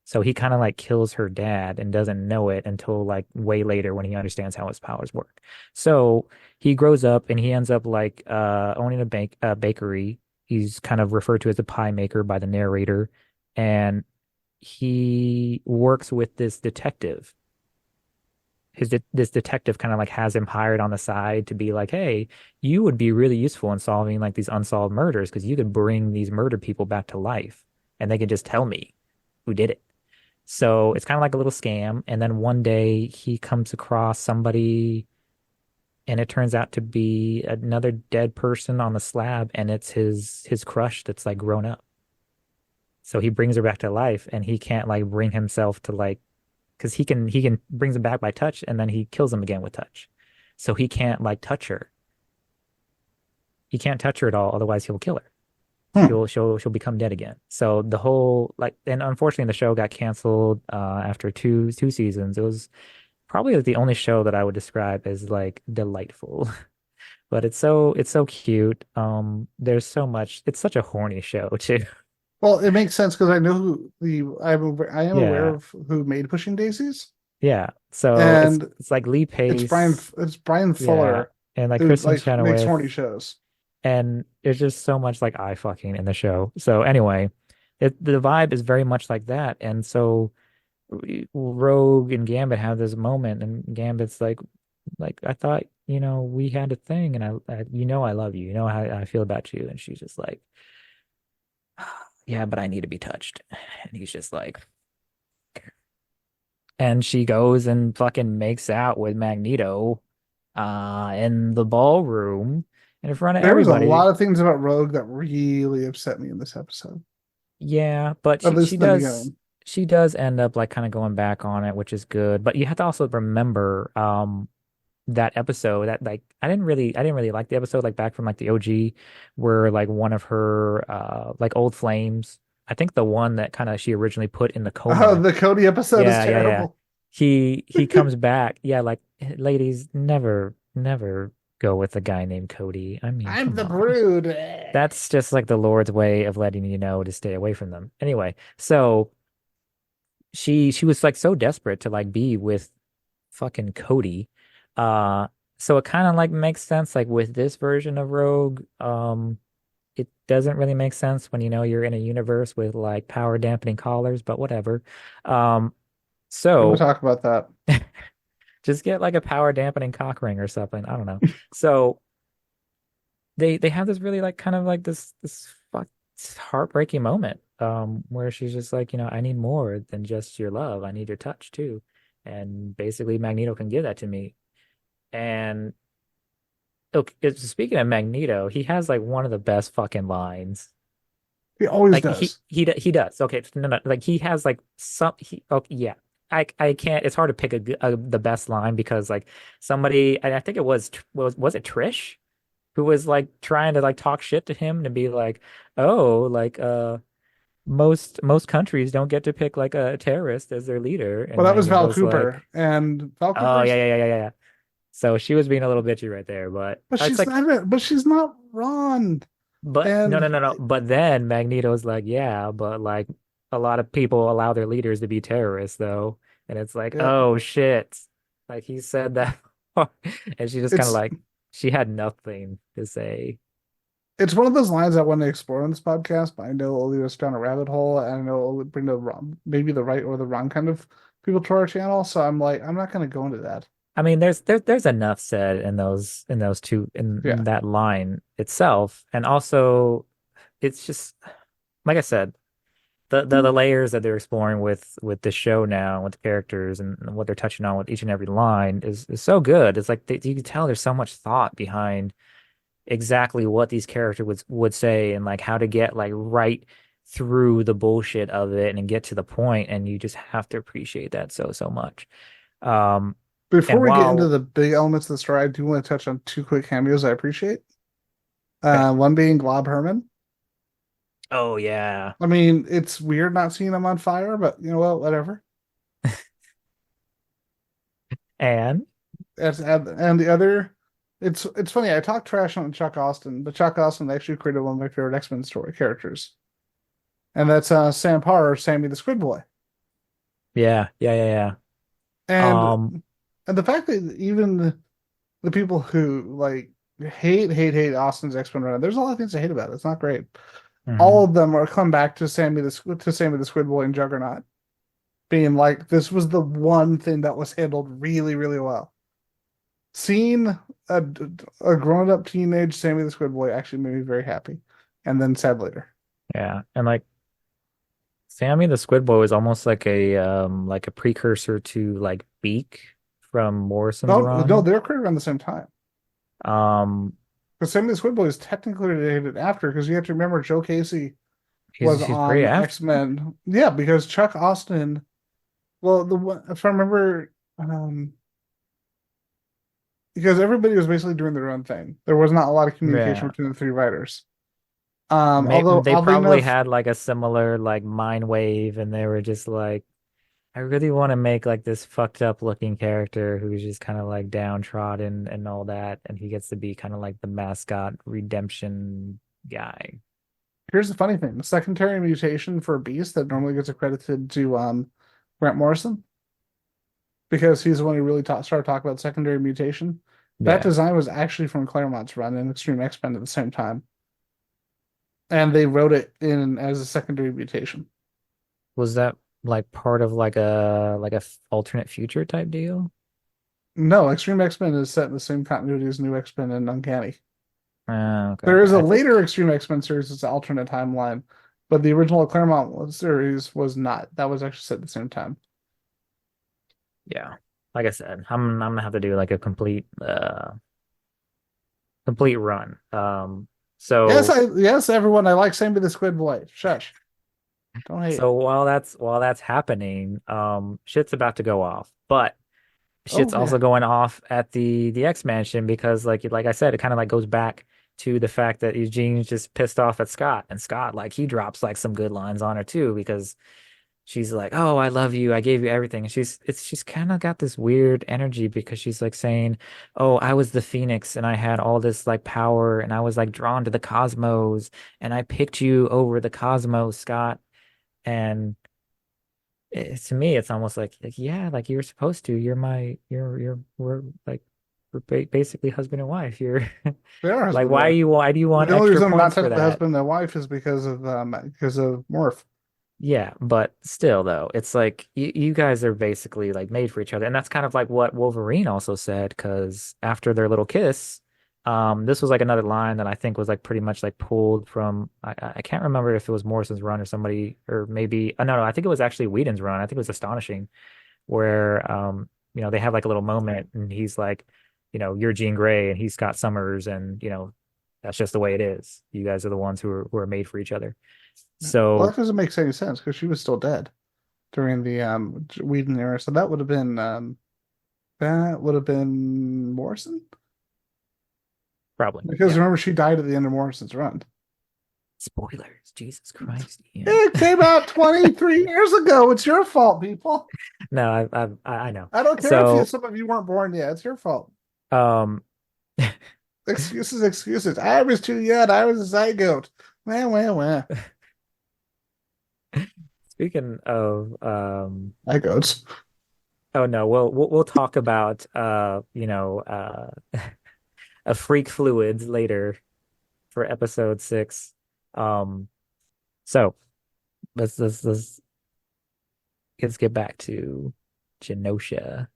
So he kind of like kills her dad and doesn't know it until like way later when he understands how his powers work. So he grows up and he ends up like owning a bakery. He's kind of referred to as a pie maker by the narrator, and he works with this detective. This detective kind of like has him hired on the side to be like, hey, you would be really useful in solving like these unsolved murders because you could bring these murdered people back to life and they could just tell me who did it. So it's kind of like a little scam. And then one day he comes across somebody and it turns out to be another dead person on the slab, and it's his crush that's like grown up. So he brings her back to life, and he can't like bring himself to like, because he can brings him back by touch, and then he kills him again with touch. So he can't like touch her. He can't touch her at all, otherwise he'll kill her. She'll become dead again. So the whole like, and unfortunately the show got canceled after two seasons. It was probably like the only show that I would describe as like delightful. But it's so cute. There's so much. It's such a horny show too. Well, it makes sense because I know I am aware Yeah. of who made Pushing Daisies, Yeah. So and it's like Lee Pace, it's Brian yeah, Fuller and like who Kristen like makes Chenoweth, horny shows. and there's just so much like eye fucking in the show. So anyway, the vibe is very much like that, and so Rogue and Gambit have this moment, and Gambit's like I thought, we had a thing, and I love you, how I feel about you, and she's just like, yeah, but I need to be touched, and he's just like, and she goes and fucking makes out with Magneto, in the ballroom in front of There was a everybody. lot of things about Rogue that really upset me in this episode, Yeah, but at she least she in the does beginning. she does end up like kind of going back on it, which is good. But you have to also remember that episode that like I didn't really like the episode like back from like the OG where like one of her like old flames, I think the one that kind of she originally put in the Oh, coma. the Cody episode is Yeah. terrible. He comes back. Yeah, like ladies never go with a guy named Cody. I mean, I'm come the on. Brood. That's just like the Lord's way of letting you know to stay away from them. Anyway, so she was like so desperate to like be with fucking Cody. So it kind of like makes sense like with this version of Rogue. It doesn't really make sense when you're in a universe with like power dampening collars, but whatever. We'll So talk about that. just get like a power dampening cock ring or something. I don't know. So they have this really like kind of like this heartbreaking moment where she's just like, I need more than just your love. I need your touch too. And basically Magneto can give that to me. And okay, speaking of Magneto, he has like one of the best fucking lines. He always Like does. he does. Okay, no, like he has like some okay, yeah. I can't. It's hard to pick the best line because like somebody, I think it was it Trish who was like trying to like talk shit to him to be like, oh, like most countries don't get to pick like a terrorist as their leader, Well, and that was Magneto Val was like, Cooper, and Val oh Cooper's, yeah. So she was being a little bitchy right there, but but it's she's like, not, but she's not wrong. but no, no, And no, no. But then Magneto's like, yeah, but like a lot of people allow their leaders to be terrorists, though. And it's like, yeah, oh shit. Like he said that. And she just kind of it's like, she had nothing to say. it's one of those lines I want to explore on this podcast, but I know it'll lead us down a rabbit hole, and I know it'll bring the wrong, maybe the right or the wrong kind of people to our channel. So I'm like, I'm not going to go into that. I mean, there's enough said in those two in Yeah. that line itself. And also it's just like I said, the layers that they're exploring with the show now, with the characters and what they're touching on with each and every line is so good. It's like you can tell there's so much thought behind exactly what these characters would say and like how to get like right through the bullshit of it and get to the point, and you just have to appreciate that so much. Um, Before and we get into while the big elements of the story, I do want to touch on two quick cameos I appreciate. okay. One being Glob Herman. Oh yeah. I mean, it's weird not seeing him on fire, but you know what, whatever. And And the other, it's funny. I talk trash on Chuck Austin, but Chuck Austin actually created one of my favorite X-Men story characters, and that's Sam Parr, Sammy the Squid Boy. yeah. Um, And the fact that even the people who like hate Austin's X-Men run, there's a lot of things to hate about it. It's not great. All mhm. of them are come back to Sammy the Squid Boy and Juggernaut, being like, this was the one thing that was handled really, really well. Seeing a grown up teenage Sammy the Squid Boy actually made me very happy, and then sad later. Yeah. And like Sammy the Squid Boy was almost like a precursor to like Beak from Morrison's No, run. they're created around the same time. Um, Because Sammy the Squid Boy is technically dated after, because you have to remember Joe Casey was he's pretty on after. X-Men. Yeah, because Chuck Austin, well, if I remember, because everybody was basically doing their own thing. There was not a lot of communication Yeah. between the three writers. Maybe Although they oddly probably enough, had like a similar like mind wave, and they were just like, I really want to make like this fucked up looking character who's just kind of like downtrodden and all that, and he gets to be kind of like the mascot redemption guy. here's the funny thing: the secondary mutation for Beast that normally gets accredited to Grant Morrison, because he's the one who really started talking about secondary mutation. That Yeah. design was actually from Claremont's run in Extreme X-Men at the same time, and they wrote it in as a secondary mutation. Was that like part of like a alternate future type deal? No, Extreme X-Men is set in the same continuity as New X-Men and Uncanny. There Okay. is a I think later Extreme X-Men series that's an alternate timeline, but the original Claremont series was not. That was actually set at the same time. yeah. Like I said, I'm gonna have to do like a complete run. Yes, So yes, everyone. I like Sammy the Squid Boy. Shush. Don't hate. so while that's happening, shit's about to go off. But Oh shit's yeah. also going off at the X Mansion because like I said, it kind of like goes back to the fact that Eugene's just pissed off at Scott, and Scott like he drops like some good lines on her too because she's like, "Oh, I love you. I gave you everything." And she's kind of got this weird energy because she's like saying, "Oh, I was the Phoenix and I had all this like power and I was like drawn to the cosmos and I picked you over the cosmos, Scott." And to me, it's almost like yeah, like you're supposed to. We're like basically husband and wife. You're They are like, husband and wife. why do you want The only extra reason I'm not points for technically that? husband and wife is because of Morph. Yeah, but still though, it's like you guys are basically like made for each other. And that's kind of like what Wolverine also said, because after their little kiss, this was like another line that I think was like pretty much like pulled from I can't remember if it was Morrison's run or somebody or maybe no, I think it was actually Whedon's run. I think it was Astonishing, where they have like a little moment and he's like, you're Jean Grey and he's Scott Summers, and that's just the way it is. You guys are the ones who are made for each other. Well, So that doesn't make any sense because she was still dead. during the Whedon era. So that would have been Morrison, Probably. because Yeah. remember she died at the end of Morrison's run. Spoilers. Jesus Christ. Ian. It came out 23 years ago. It's your fault, people. No, I know. I don't care So, if some of you weren't born yet. It's your fault. um, Excuses. I was too young. I was a zygote. Wah. speaking of, Zygotes. oh no, we'll talk about, a freak fluids later for episode 6. So let's get back to Genosha.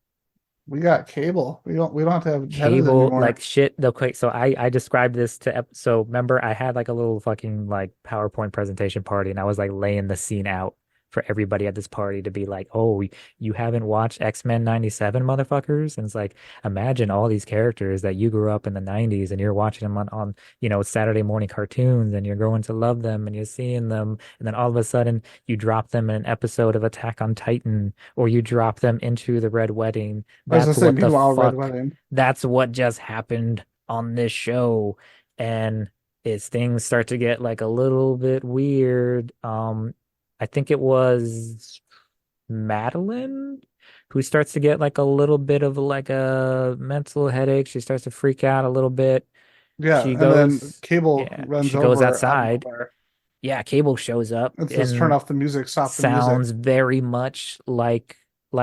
We got Cable. We don't have to have Hedda Cable, anymore. like shit. Okay, so I described this to so remember I had like a little fucking like PowerPoint presentation party, and I was like laying the scene out for everybody at this party to be like, oh, you haven't watched X-Men 97, motherfuckers? And it's like, imagine all these characters that you grew up in the 90s and you're watching them on Saturday morning cartoons, and you're growing to love them and you're seeing them, and then all of a sudden you drop them in an episode of Attack on Titan, or you drop them into the Red Wedding. I was That's gonna say, what the meanwhile, Red fuck. Wedding. That's what just happened on this show. And as things start to get like a little bit weird, I think it was Madeline who starts to get like a little bit of like a mental headache. She starts to freak out a little bit. Yeah, She and then goes, Cable yeah, runs she goes over out of outside. nowhere. Yeah, Cable shows up It says turn and off the music, stop the sounds music. very much like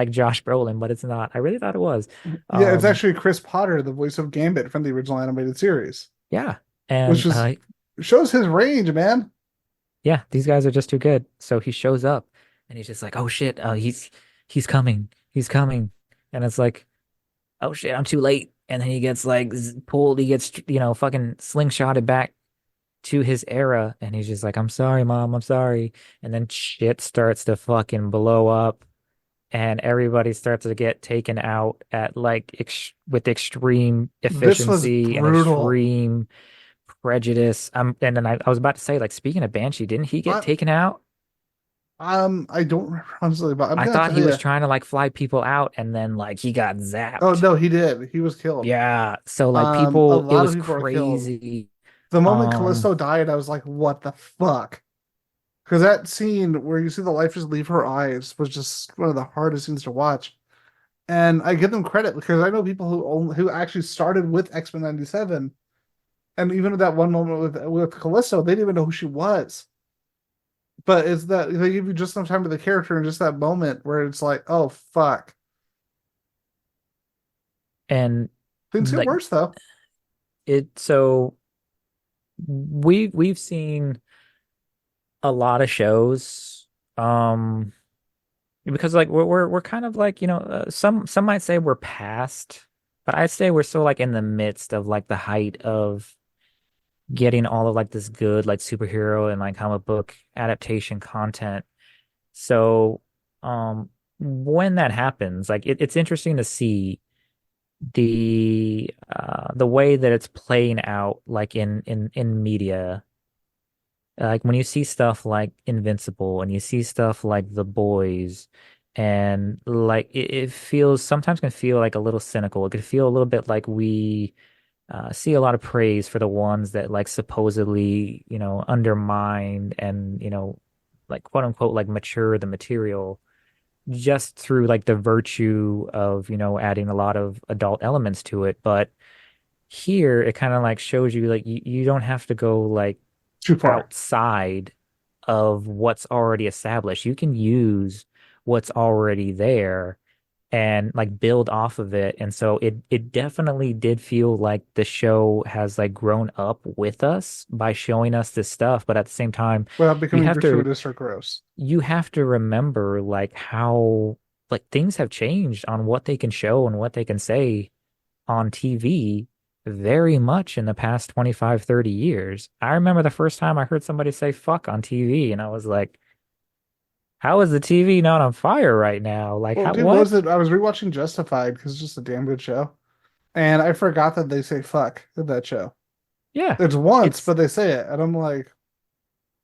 Josh Brolin, but it's not. I really thought it was. Yeah, it's Um, actually Chris Potter, the voice of Gambit from the original animated series, yeah. which And is shows his range, man. yeah, these guys are just too good. So he shows up and he's just like, "Oh shit, he's coming. He's coming." And it's like, "Oh shit, I'm too late." And then he gets like pulled, he gets fucking slingshotted back to his era, and he's just like, "I'm sorry, Mom, I'm sorry." And then shit starts to fucking blow up, and everybody starts to get taken out at like with extreme This was efficiency and brutal. extreme prejudice. And then I was about to say, like, speaking of Banshee, didn't he get I- taken out? I don't remember honestly, but I'm I gonna thought tell he was you. trying to like fly people out, and then like he got zapped. Oh no, he did. He was killed. Yeah. So like A people, it lot was of people were killed. crazy. The moment Um, Callisto died, I was like, what the fuck? Because that scene where you see the life just leave her eyes was just one of the hardest scenes to watch. And I give them credit because I know people who actually started with X-Men 97, and even with that one moment with Callisto, they didn't even know who she was. But it's that they give you just enough time to the character and just that moment where it's like, oh fuck. and Things get like worse though. so we've seen a lot of shows, because like we're kind of like, some might say we're past, but I'd say we're still like in the midst of like the height of getting all of like this good like superhero and like comic book adaptation content. So when that happens, like it's interesting to see the way that it's playing out like in media. Like when you see stuff like Invincible and you see stuff like The Boys, and like it feels sometimes can feel like a little cynical. It could feel a little bit like we see a lot of praise for the ones that like supposedly, undermine and, like quote unquote, like mature the material just through like the virtue of, adding a lot of adult elements to it. But here it kind of like shows you like you don't have to go like Too far. outside of what's already established. You can use what's already there and like build off of it. And so it definitely did feel like the show has like grown up with us by showing us this stuff, but at the same time, Without becoming have to- gratuitous or gross. you have to remember like how like things have changed on what they can show and what they can say on TV very much in the past 25, 30 years. I remember the first time I heard somebody say fuck on TV, and I was like, how is the TV not on fire right now? Like, Well, how, dude, what? was it? I was rewatching Justified because it's just a damn good show, and I forgot that they say fuck in that show. Yeah, It's once, It's- but they say it, and I'm like,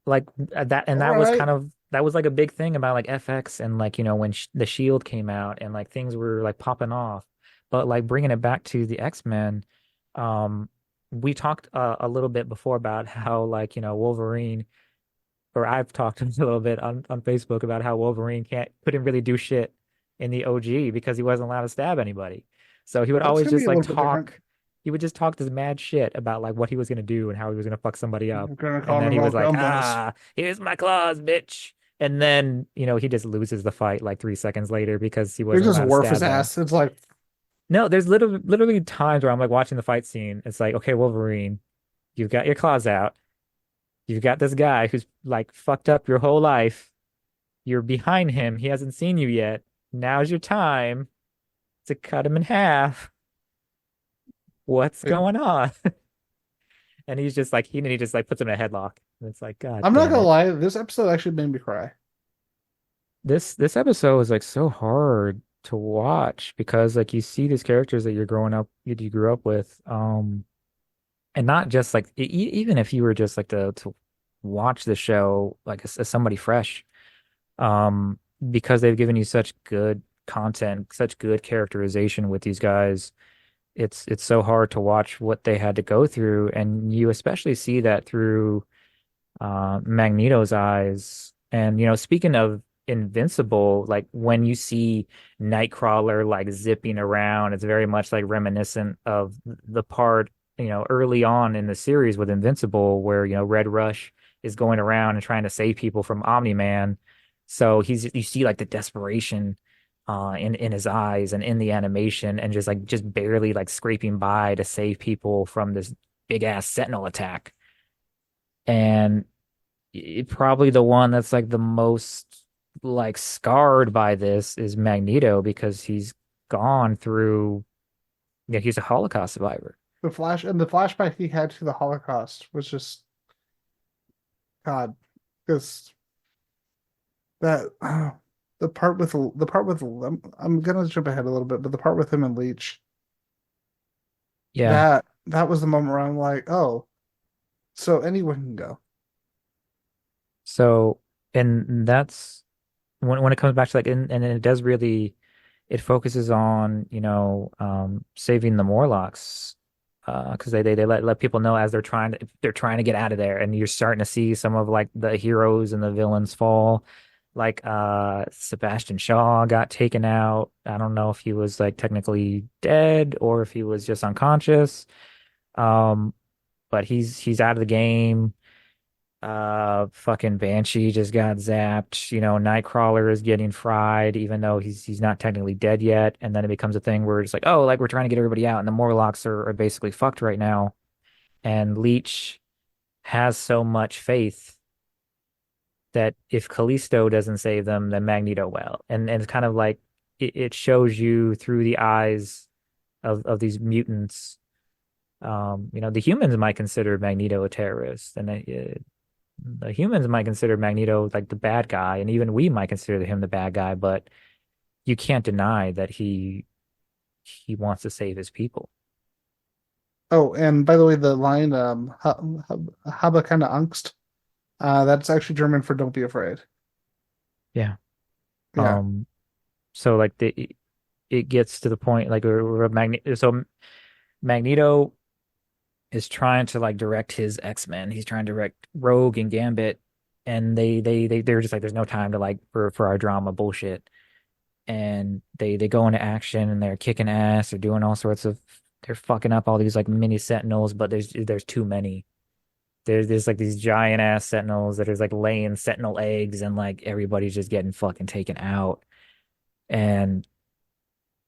like that, and that was Alright. kind of that was like a big thing about like FX and like, when sh the Shield came out and like things were like popping off. But like bringing it back to the X-Men, um, we talked a little bit before about how like, Wolverine, or I've talked a little bit on Facebook about how Wolverine couldn't really do shit in the OG because he wasn't allowed to stab anybody. So he would Well, it's always gonna be just a like little bit different. he would just talk this mad shit about like what he was gonna do and how he was gonna fuck somebody up. We're gonna And call then them he all was like, gumbos. here's my claws, bitch. And then, he just loses the fight like 3 seconds later because he They wasn't just allowed to warp his stab them. ass. It's like, No, there's literally times where I'm like watching the fight scene. It's like, okay, Wolverine, you've got your claws out. You've got this guy who's like fucked up your whole life. You're behind him. He hasn't seen you yet. Now's your time to cut him in half. What's going on? And he's just like he just like puts him in a headlock. And it's like, God I'm not damn gonna it. lie, this episode actually made me cry. This episode was like so hard to watch because like you see these characters that you grew up with, and not just like even if you were just like to watch the show like as somebody fresh, um, because they've given you such good content, such good characterization with these guys. It's so hard to watch what they had to go through, and you especially see that through Magneto's eyes. And speaking of Invincible, like when you see Nightcrawler like zipping around, it's very much like reminiscent of the part, early on in the series with Invincible, where Red Rush is going around and trying to save people from Omni-Man. So you see like the desperation in his eyes and in the animation, and just barely like scraping by to save people from this big ass Sentinel attack. And probably the one that's like the most like scarred by this is Magneto because he's gone through, he's a Holocaust survivor. The flashback he had to the Holocaust was just God, because that I'm gonna jump ahead a little bit, but the part with him and Leech, Yeah. that was the moment where I'm like, oh, so anyone can go. So, and that's when it comes back to like, and it does really, it focuses on, saving the Morlocks, because they let people know as they're trying to get out of there, and you're starting to see some of like the heroes and the villains fall. Like Sebastian Shaw got taken out. I don't know if he was like technically dead or if he was just unconscious. Um, but he's out of the game. Fucking Banshee just got zapped. Nightcrawler is getting fried, even though he's not technically dead yet. And then it becomes a thing where it's like, oh, like we're trying to get everybody out, and the Morlocks are basically fucked right now. And Leech has so much faith that if Callisto doesn't save them, then Magneto will. And it's kind of like it shows you through the eyes of these mutants. The humans might consider Magneto a terrorist, and the humans might consider Magneto like the bad guy, and even we might consider him the bad guy, but you can't deny that he wants to save his people. Oh, and by the way, the line "Habe keine Angst," that's actually German for "Don't be afraid." Yeah. Yeah. So like it gets to the point like where Magneto is trying to like direct his X-Men. He's trying to direct Rogue and Gambit, and they're just like, there's no time to like for our drama bullshit. And they go into action and they're kicking ass. They're doing all sorts of, they're fucking up all these like mini Sentinels, but there's too many. There's like these giant ass Sentinels that is like laying Sentinel eggs, and like everybody's just getting fucking taken out. And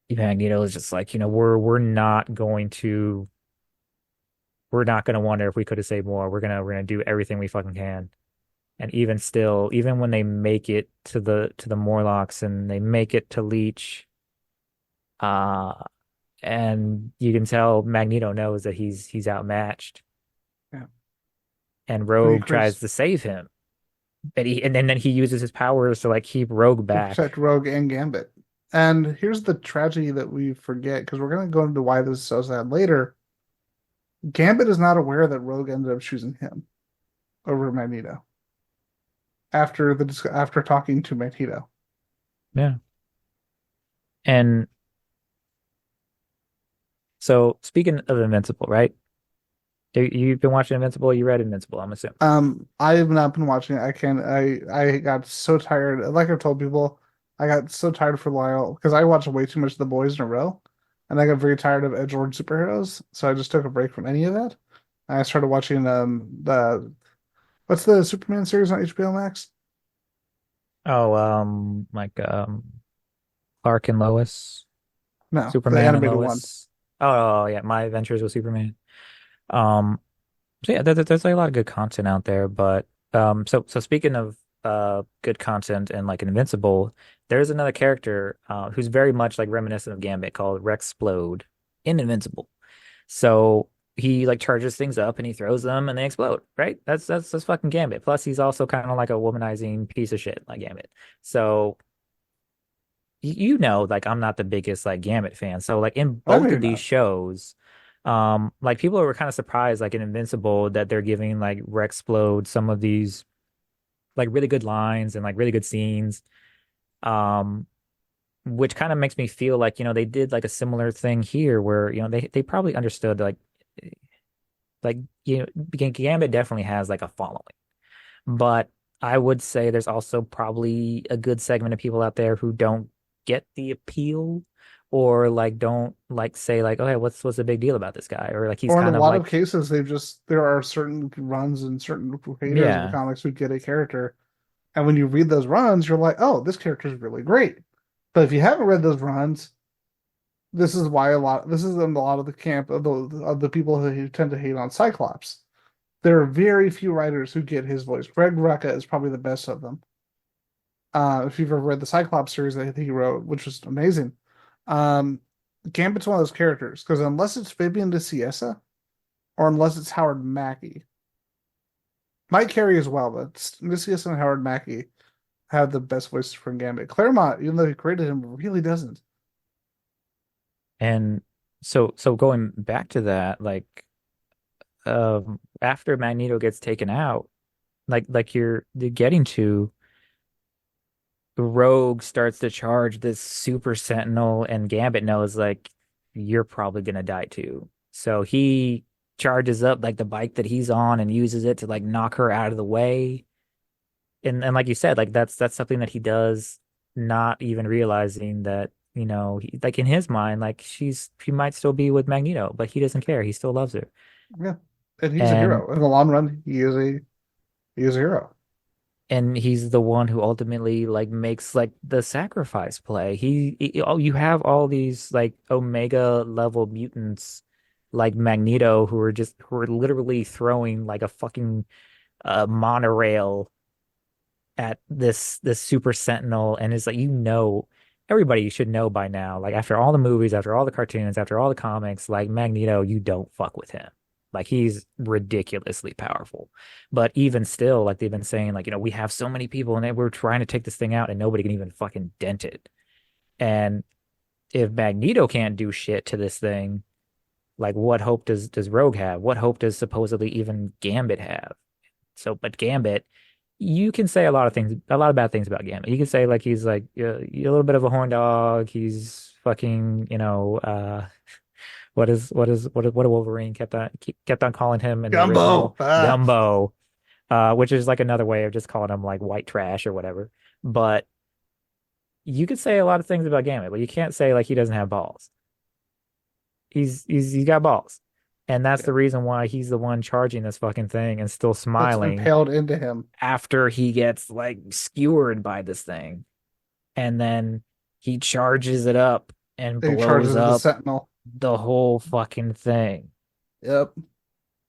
Magneto is just like, we're not gonna wonder if we could have saved more. We're gonna do everything we fucking can. And even still, even when they make it to the Morlocks and they make it to Leech, uh, and you can tell Magneto knows that he's outmatched. Yeah. And But he Rogue tries to save him. And then he uses his powers to like keep Rogue to back. protect Rogue and Gambit. And here's the tragedy that we forget, because we're going to go into why this is so sad later. Gambit is not aware that Rogue ended up choosing him over Magneto. after talking to Magneto. Yeah. And so speaking of Invincible, right? You've been watching Invincible, you read Invincible, I'm assuming. I have not been watching it. I got so tired. Like I've told people, I got so tired for a while because I watched way too much of The Boys in a row, and I got very tired of edgelord superheroes. So I just took a break from any of that. I started watching the what's the Superman series on HBO Max? Oh, Clark and Lois, No, the Superman and animated one. Lois. Oh, yeah, My Adventures with Superman. Um, so yeah, there's like a lot of good content out there, but so speaking of good content and like Invincible, there's another character who's very much like reminiscent of Gambit called Rexplode in Invincible. So he like charges things up and he throws them and they explode, right? That's fucking Gambit. Plus he's also kind of like a womanizing piece of shit like Gambit. So you know, like I'm not the biggest like Gambit fan. So like in Oh, no, both you're of these not. shows, like people were kind of surprised, like in Invincible, that they're giving like Rexplode some of these like really good lines and like really good scenes. Um, which kind of makes me feel like, they did like a similar thing here where, they probably understood like, Gambit definitely has like a following. But I would say there's also probably a good segment of people out there who don't get the appeal or like don't like say like, okay, what's the big deal about this guy? Or like he's Or in a kind of lot of like, cases, there are certain runs and certain creators of the yeah. comics who get a character, and when you read those runs, you're like, oh, this character is really great. But if you haven't read those runs, this is in a lot of the camp of the people who tend to hate on Cyclops. There are very few writers who get his voice. Greg Rucka is probably the best of them. If you've ever read the Cyclops series that he wrote, which was amazing. Um, Gambit's one of those characters because unless it's Fabian DeCiesa or unless it's Howard Mackie, Mike Carey as well, but DeCiesa and Howard Mackie have the best voices for Gambit. Claremont, even though he created him, really doesn't. And so going back to that, like after Magneto gets taken out, like you're getting to Rogue starts to charge this Super Sentinel and Gambit knows like you're probably gonna die too. So he charges up like the bike that he's on and uses it to like knock her out of the way. And like you said, like that's something that he does, not even realizing that, like in his mind, like she might still be with Magneto, but he doesn't care. He still loves her. Yeah, and he's a And hero in the long run. He is a hero. he's the one who ultimately like makes like the sacrifice play. You have all these like Omega level mutants like Magneto who are literally throwing like a fucking monorail at this Super Sentinel, and it's like everybody should know by now, like after all the movies, after all the cartoons, after all the comics, like Magneto, you don't fuck with him. Like he's ridiculously powerful. But even still, like they've been saying, like, we have so many people and we're trying to take this thing out and nobody can even fucking dent it. And if Magneto can't do shit to this thing, like what hope does Rogue have? What hope does supposedly even Gambit have? So, but Gambit, you can say a lot of things, a lot of bad things about Gambit. You can say like he's like a little bit of a horn dog. He's fucking, what a Wolverine kept on calling him in the Gumbo. original Gumbo, which is like another way of just calling him like white trash or whatever. But you could say a lot of things about Gambit, but you can't say like he doesn't have balls. He's got balls. And that's the reason why he's the one charging this fucking thing and still That's smiling impaled into him. after he gets like skewered by this thing. And then he charges it up and He charges blows the up Sentinel. the whole fucking thing. Yep.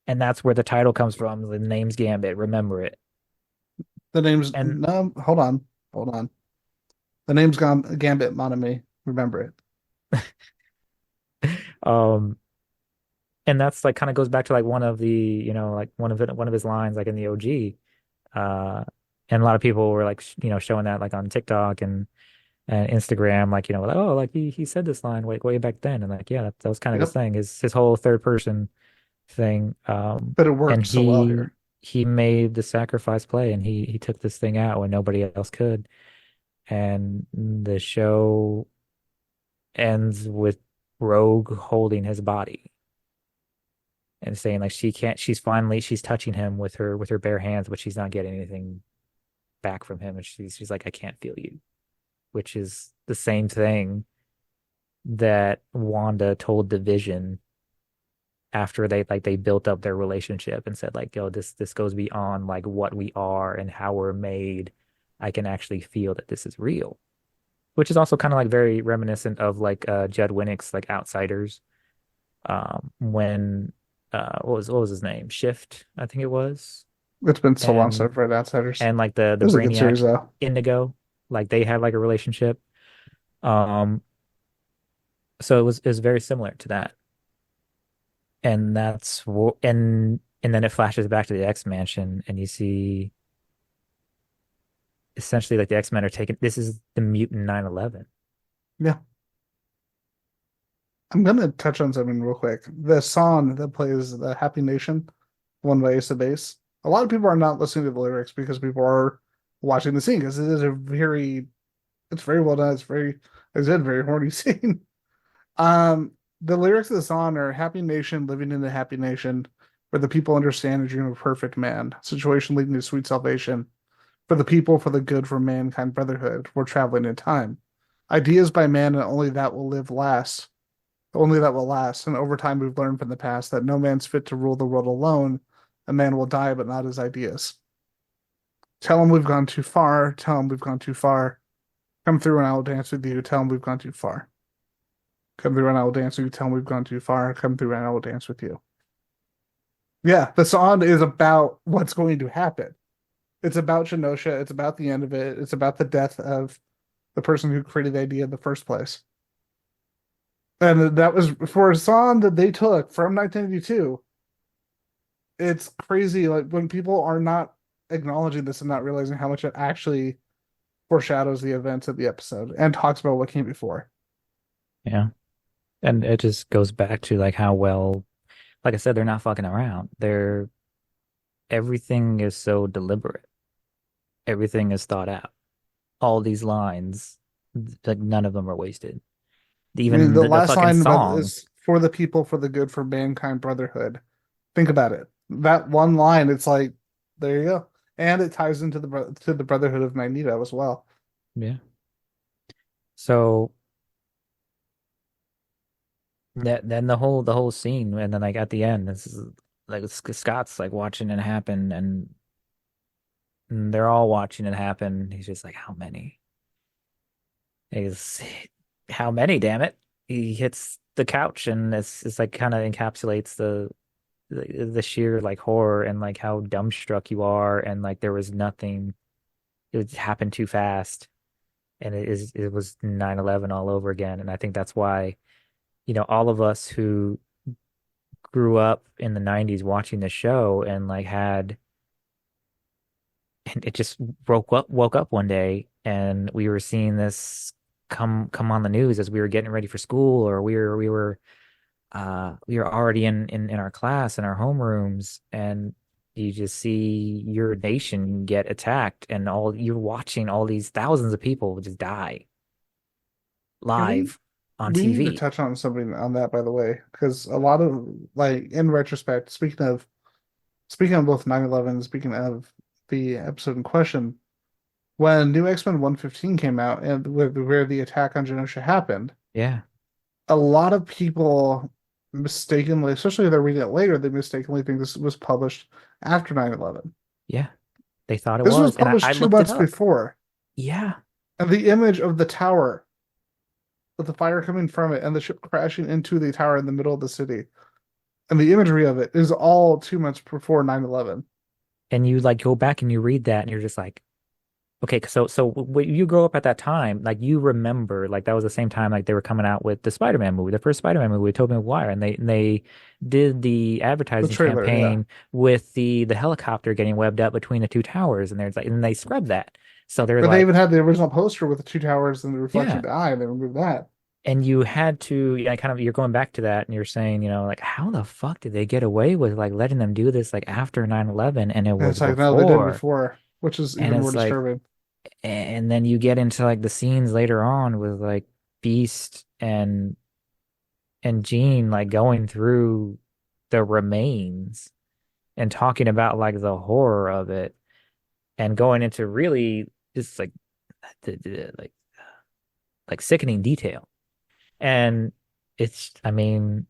And that's where the title comes from. The name's Gambit. Remember it. The name's And no. Hold on. The name's Gambit Monami. Remember it. um and that's like kind of goes back to like one of the, like one of his lines like in the OG. And a lot of people were like showing that like on TikTok and Instagram, like, like, oh, like he said this line way back then. And like, yeah, that was kind of his Yep. thing, his whole third person thing. But it worked And so well here. he made the sacrifice play, and he took this thing out when nobody else could. And the show ends with Rogue holding his body and saying like she can't. She's touching him with her bare hands, but she's not getting anything back from him. And she's like, I can't feel you, which is the same thing that Wanda told the Vision after they built up their relationship and said like, yo, this goes beyond like what we are and how we're made. I can actually feel that this is real, which is also kind of like very reminiscent of like Judd Winnick's like Outsiders. When what was his name? Shift, I think it was. It's been so long And since I've read Outsiders. and like the It was a good series, Brainiac though. Indigo, like they had like a relationship. Um, so it was very similar to that. And and then it flashes back to the X Mansion, and you see essentially like the X-Men are taking this is the mutant 9/11. Yeah. I'm gonna touch on something real quick. The song that plays the Happy Nation, one by Ace of Base. A lot of people are not listening to the lyrics because people are watching the scene because it is it's very well done. It's very, as I said, very horny scene. The lyrics of the song are Happy Nation, living in a happy nation, where the people understand the dream of a perfect man, situation leading to sweet salvation. For the people, for the good, for mankind, brotherhood, we're traveling in time. Ideas by man, and only that will last. Only that will last. And over time, we've learned from the past that no man's fit to rule the world alone. A man will die, but not his ideas. Tell him we've gone too far. Tell him we've gone too far. Come through and I will dance with you. Tell him we've gone too far. Come through and I will dance with you. Tell him we've gone too far. Come through and I will dance with you. Yeah, the song is about what's going to happen. It's about Genosha. It's about the end of it. It's about the death of the person who created the idea in the first place. And that was for a song that they took from 1982. It's crazy, like when people are not acknowledging this and not realizing how much it actually foreshadows the events of the episode and talks about what came before. Yeah. And it just goes back to like how well, like I said, they're not fucking around. Everything is so deliberate. Everything is thought out. All these lines, like none of them are wasted. I mean, Even the the last fucking line song. is for the people, for the good, for mankind, brotherhood. Think about it. That one line, it's like, there you go. And it ties into the Brotherhood of Magneto as well. Yeah. So then the whole scene, and then like at the end, this is like Scott's like watching it happen, and they're all watching it happen. He's just like, how many? He's how many? Damn it! He hits the couch, and it's like kind of encapsulates the sheer like horror and like how dumbstruck you are, and like there was nothing. It happened too fast, and it was 9/11 all over again. And I think that's why, all of us who grew up in the 90s watching the show and like and it just woke up one day and we were seeing this come on the news as we were getting ready for school, or we were already in our class in our homerooms, and you just see your nation get attacked, and you're watching all these thousands of people just die live on We need to TV. touch on something on that, by the way, because a lot of, like, in retrospect, speaking of both 9/11, speaking of the episode in question, when New X-Men 115 came out and where the attack on Genosha happened, Yeah, a lot of people mistakenly, especially if they're reading it later, they mistakenly think this was published after 9/11. yeah, they thought it This was was, and I published 2 looked it months up. before. Yeah, And the image of the tower, with the fire coming from it and the ship crashing into the tower in the middle of the city, and the imagery of it is all 2 months before 9/11. and you like go back and you read that, and you're just like, okay, so when you grow up at that time, like you remember, like that was the same time like they were coming out with the Spider-Man movie, the first Spider-Man movie with Tobey Maguire, and they did the advertising trailer, campaign with the helicopter getting webbed up between the two towers, and there's like, and they scrubbed that. So they're But they like, even had the original poster with the 2 towers and the yeah, reflection of the eye, and they removed that. and you had to, yeah, kind of, you're going back to that and you're saying, like, how the fuck did they get away with like letting them do this like after 9/11 and it And was it's like, no, they did before? before, which is And even more it's like, disturbing. and then you get into like the scenes later on with like Beast and Jean like going through the remains and talking about like the horror of it and going into really just like like sickening detail. And I mean,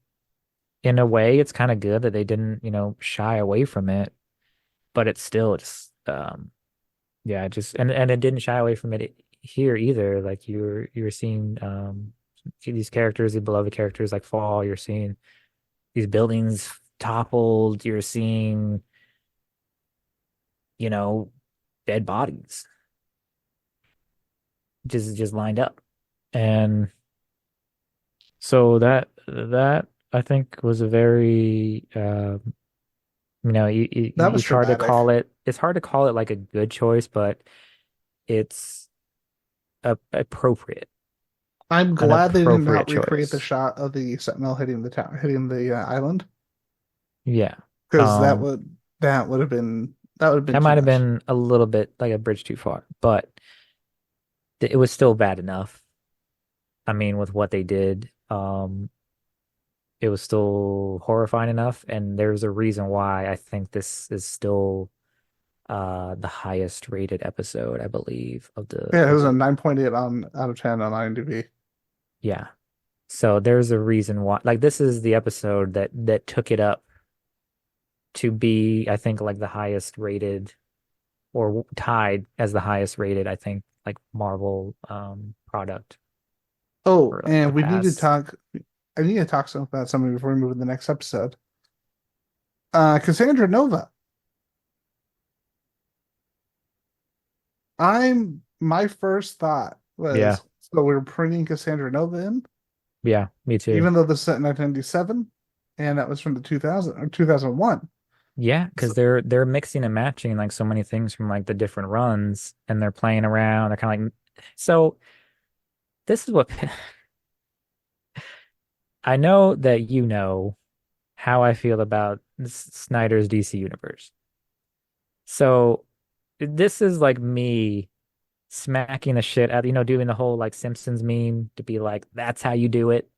in a way, it's kind of good that they didn't, shy away from it, but it's still just, yeah, just and it didn't shy away from it here either. Like you're seeing these characters, the beloved characters, like fall. You're seeing these buildings toppled. You're seeing, you know, dead bodies just lined up, and so that I think was a very That was it's hard to traumatic. call it. It's hard to call it like a good choice, but it's appropriate, I'm an glad they did appropriate not recreate the choice. shot of the Sentinel hitting the town, hitting the island, Yeah. because Um, that would have been that too might have much. been a little bit like a bridge too far, but it was still bad enough. I mean, with what they did, it was still horrifying enough, and there's a reason why I think this is still the highest rated episode, I believe, of the Yeah, it of was a the 9.8 on out of 10 on IMDb. yeah. So there's a reason why, like, this is the episode that took it up to be, I think, like the highest rated or tied as the highest rated, I think, like Marvel product Oh, for like the and we need to past. talk. I need to talk about something before we move to the next episode. Cassandra Nova. My first thought Yeah. was, so we're bringing Cassandra Nova in, Yeah, me too. even though this is set in 1997, and that was from the 2000 or 2001. Yeah, because So, they're mixing and matching like so many things from like the different runs and they're playing around. They're kind of like, so this is what I know that you know how I feel about Snyder's DC universe. So this is like me smacking the shit out, doing the whole like Simpsons meme to be like, that's how you do it.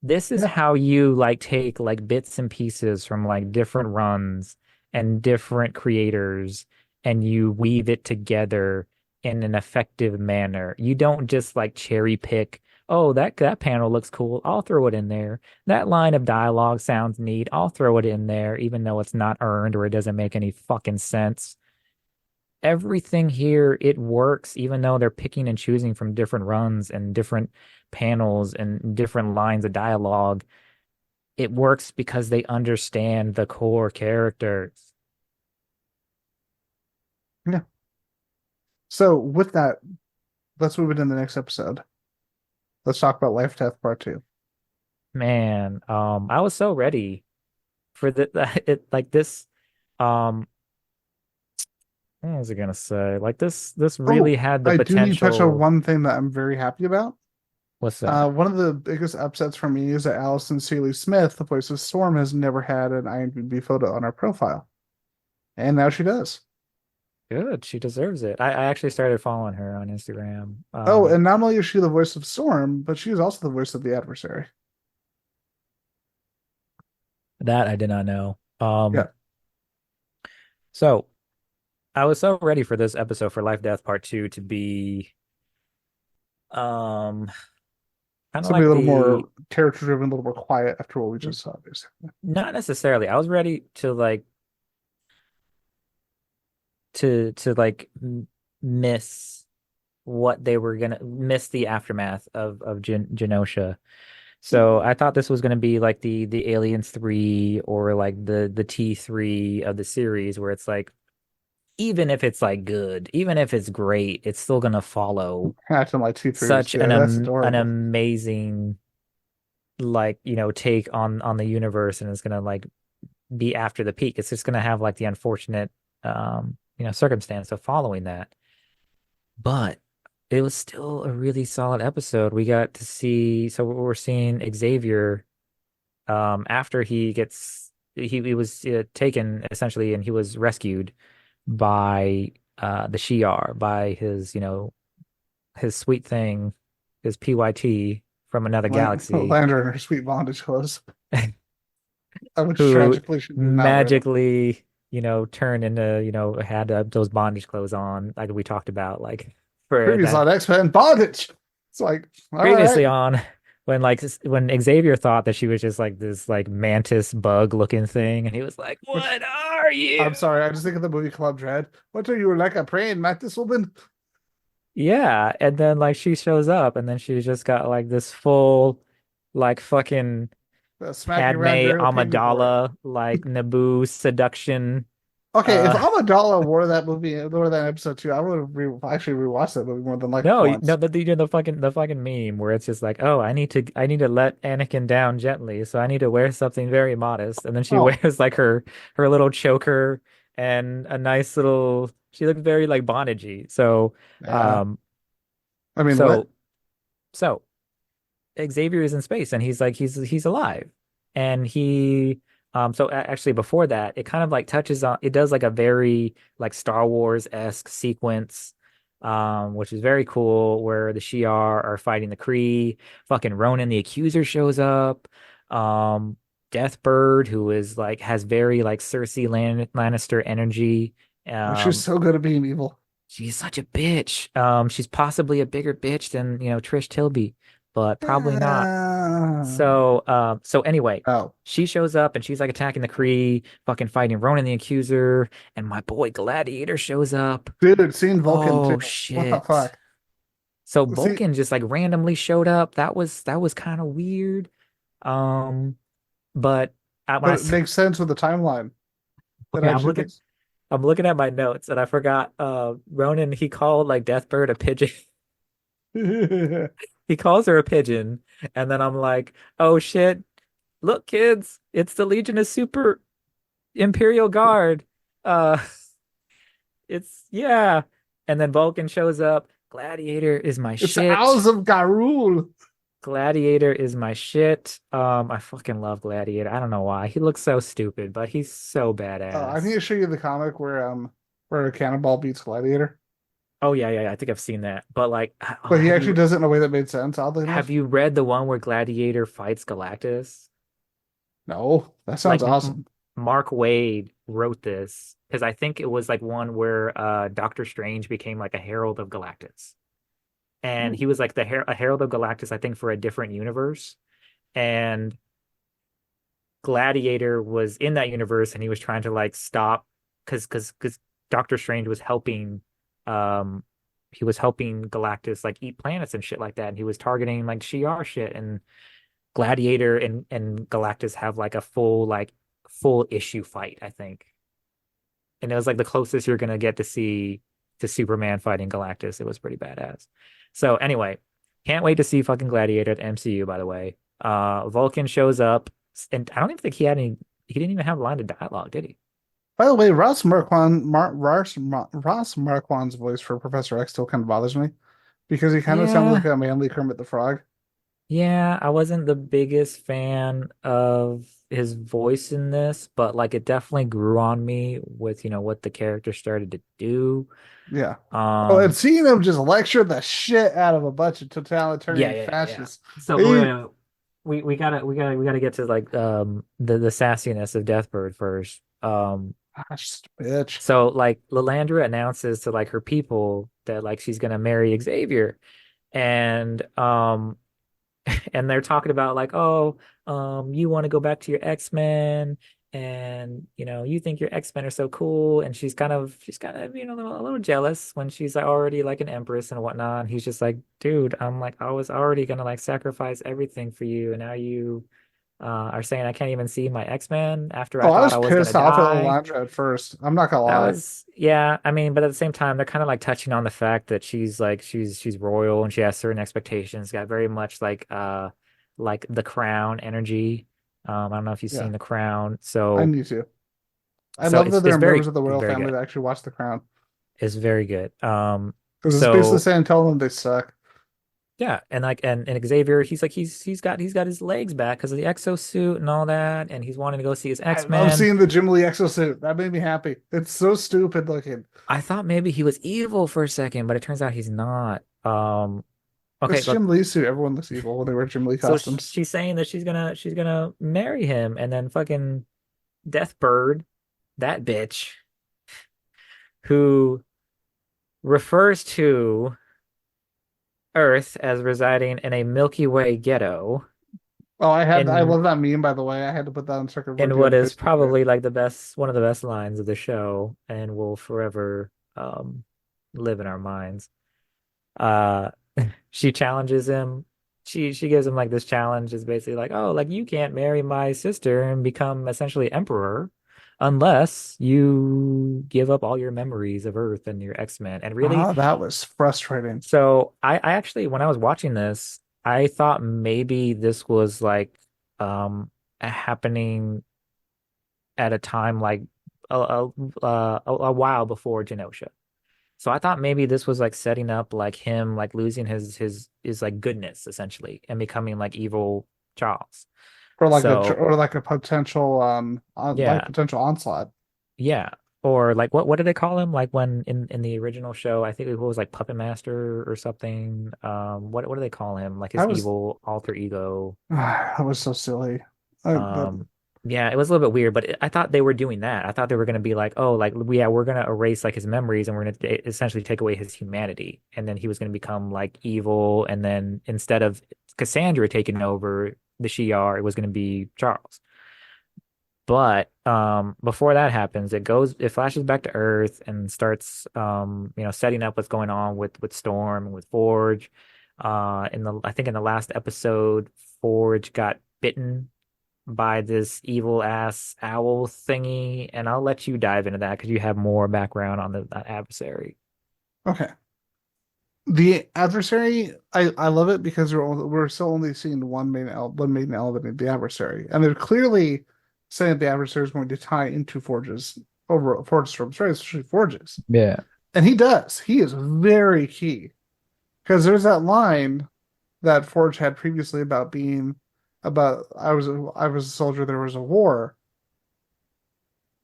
This is yeah, how you like take like bits and pieces from like different runs and different creators and you weave it together in an effective manner. You don't just like cherry pick, oh, that panel looks cool. I'll throw it in there. That line of dialogue sounds neat. I'll throw it in there, even though it's not earned or it doesn't make any fucking sense. Everything here, it works, even though they're picking and choosing from different runs and different panels and different lines of dialogue. It works because they understand the core characters. yeah. So with that, let's move it in the next episode. Let's talk about Life Death Part Two. Man, I was so ready for it like this. Um, what was I gonna say? Like this really Oh, had the I do need to touch on potential. one thing that I'm very happy about. What's that? One of the biggest upsets for me is that Allison Seeley Smith, the voice of Storm, has never had an IMDb photo on her profile, and now she does. Good, she deserves it. I actually started following her on Instagram. Oh, and not only is she the voice of Storm, but she is also the voice of the adversary. That I did not know. Yeah. So I was so ready for this episode for Life Death Part 2 to be um kind of Something a like little the more character driven, a little more quiet after what we just saw, basically. not necessarily. I was ready to like to like miss what they were gonna miss the aftermath of Genosha. So I thought this was gonna be like the Aliens 3 or like the T3 of the series where it's like even if it's like good, even if it's great, it's still gonna follow Acting like T3 is such good. That's an adorable. amazing like take on the universe and it's gonna like be after the peak. It's just gonna have like the unfortunate circumstance of following that. But it was still a really solid episode. We got to see, so we're seeing Xavier after he was taken essentially, and he was rescued by the Shi'ar, by his, his sweet thing, his PYT from another galaxy, Lander in her sweet bondage clothes, which who tragically she did not wear them. magically, turned into, had those bondage clothes on, like we talked about, like for Previous that on X-Men bondage. It's like, all previously right. on when Xavier thought that she was just like this like mantis bug looking thing, and he was like, Which "What are you?" I'm sorry, I just think of the movie Club Dread. What are you, like a praying mantis woman? Yeah, and then like she shows up, and then she's just got like this full like fucking Smacking around Padme your ping board. Amidala like Naboo seduction. Okay, if Uh, Amidala wore that movie, wore that episode too, I would have actually rewatched that movie more than like no, once. no, the fucking meme where it's just like, oh, I need to let Anakin down gently, so I need to wear something very modest, and then she Oh, wears like her little choker and a nice little. She looks very like bondagey. So, yeah. um, I mean, what? so so Xavier is in space, and he's alive, and actually before that, it kind of like touches on, it does like a very like Star Wars-esque sequence, which is very cool, where the Shi'ar are fighting the Kree. Fucking Ronan the Accuser shows up. Um, Deathbird, who is like has very like Cersei Lannister energy. She's Um, so good at being evil. she's such a bitch. She's possibly a bigger bitch than, Trish Tilby, but probably not. So anyway, Oh, she shows up and she's like attacking the Kree, fucking fighting Ronan the Accuser, and my boy Gladiator shows up. dude, seen Vulcan too. Oh What the shit. fuck? So See, Vulcan just like randomly showed up. That was kind of weird. Um, but when but it makes sense with the timeline. That okay, I'm actually looking makes. I'm looking at my notes and I forgot Ronan, he called like Deathbird a pigeon. He calls her a pigeon, and then I'm like, oh shit, look, kids, it's the Legion of Super Imperial Guard. Uh, it's yeah. And then Vulcan shows up. Gladiator is my It's the Owls shit. of Garul. Gladiator is my shit. I fucking love Gladiator. I don't know why. He looks so stupid, but he's so I need badass. to show you the comic where Cannonball beats Gladiator, Oh yeah, yeah, yeah. I think I've seen that. But like, oh, but he actually does it in a way that made sense. Oddly have enough. you read the one where Gladiator fights Galactus? No, that sounds Like awesome. Mark Wade wrote this because I think it was like one where Doctor Strange became like a Herald of Galactus, and he was like a Herald of Galactus, I think, for a different universe. And Gladiator was in that universe, and he was trying to like stop because Doctor Strange was helping, um, he was helping Galactus like eat planets and shit like that, and he was targeting like Shi'ar shit. And Gladiator and Galactus have like a full issue fight, I think. And it was like the closest you're gonna get to see to Superman fighting Galactus. It was pretty badass. So anyway, can't wait to see fucking Gladiator at the MCU, by the way. Vulcan shows up, and I don't even think he didn't even have a line of dialogue, did he? By the way, Ross Marquand's voice for Professor X still kind of bothers me because he kind of sounds like Yeah. a manly Kermit the Frog. Yeah, I wasn't the biggest fan of his voice in this, but like it definitely grew on me with, what the character started to do. Yeah. Oh, and Um, seeing him just lecture the shit out of a bunch of yeah, totalitarian yeah, yeah, yeah. fascists. So He, we gotta get to like the sassiness of Deathbird first. gosh, bitch. So like Lilandra announces to like her people that like she's gonna marry Xavier, and and they're talking about like, oh, you want to go back to your X-Men, and you think your X-Men are so cool, and she's kind of a little jealous when she's like, already like an empress and whatnot. And he's just like, dude, I'm like, I was already gonna like sacrifice everything for you, and now you are saying I can't even see my X-Men after I Oh, I thought was I was gonna pissed off at die. Elandra at first. I'm not gonna That lie. was, yeah, I mean, but at the same time, they're kind of like touching on the fact that she's royal and she has certain expectations. Got very much like the Crown energy. I don't know if you've Yeah, seen the Crown. I So need to. I so love it's that there it's are very members of the it's royal very family good. that actually watch The Crown. It's very good. Because it's basically So saying, tell them they suck. yeah, and like and Xavier, he's like he's got his legs back because of the exosuit and all that, and he's wanting to go see his I love X-Men. seeing the Jim Lee exosuit. That made me happy. It's so stupid looking. I thought maybe he was evil for a second, but it turns out he's not. Okay, It's look, Jim Lee suit. Everyone looks evil when they wear Jim Lee so costumes. she's saying that she's gonna marry him, and then fucking Deathbird, that bitch, who refers to Earth as residing in a Milky Way ghetto Oh, I in love that meme, by the way. I had to put that on Circuit in 42 on what is Facebook too. probably like one of the best lines of the show, and will forever live in our minds. Uh, she challenges him. She gives him like this challenge is basically like, oh, like you can't marry my sister and become essentially emperor unless you give up all your memories of Earth and your X-Men. And really, Ah, that was frustrating. so I actually when I was watching this, I thought maybe this was like happening at a time like a while before Genosha. So I thought maybe this was like setting up like him like losing his like goodness essentially and becoming like evil Charles. So Or like a potential like yeah, potential onslaught. yeah. Or like what did they call him? Like when in the original show, I think it was like Puppet Master or something. What do they call him? Like his That was evil alter ego. that was so silly. That, Um, yeah, it was a little bit weird, but I thought they were doing that. I thought they were going to be like, oh, like yeah, we're going to erase like his memories and we're going to essentially take away his humanity, and then he was going to become like evil, and then instead of Cassandra taking over the Shi'ar, it was going to be Charles. But before that happens, it flashes back to Earth and starts setting up what's going on with Storm and with Forge. I think in the last episode, Forge got bitten by this evil ass owl thingy, and I'll let you dive into that because you have more background on the adversary. okay. The adversary, I love it because we're still only seeing one main element in the adversary, and they're clearly saying that the adversary is going to tie into Forge's story, especially Forge's, Yeah. and he does. He is very key because there's that line that Forge had previously about being about I was a soldier, there was a war.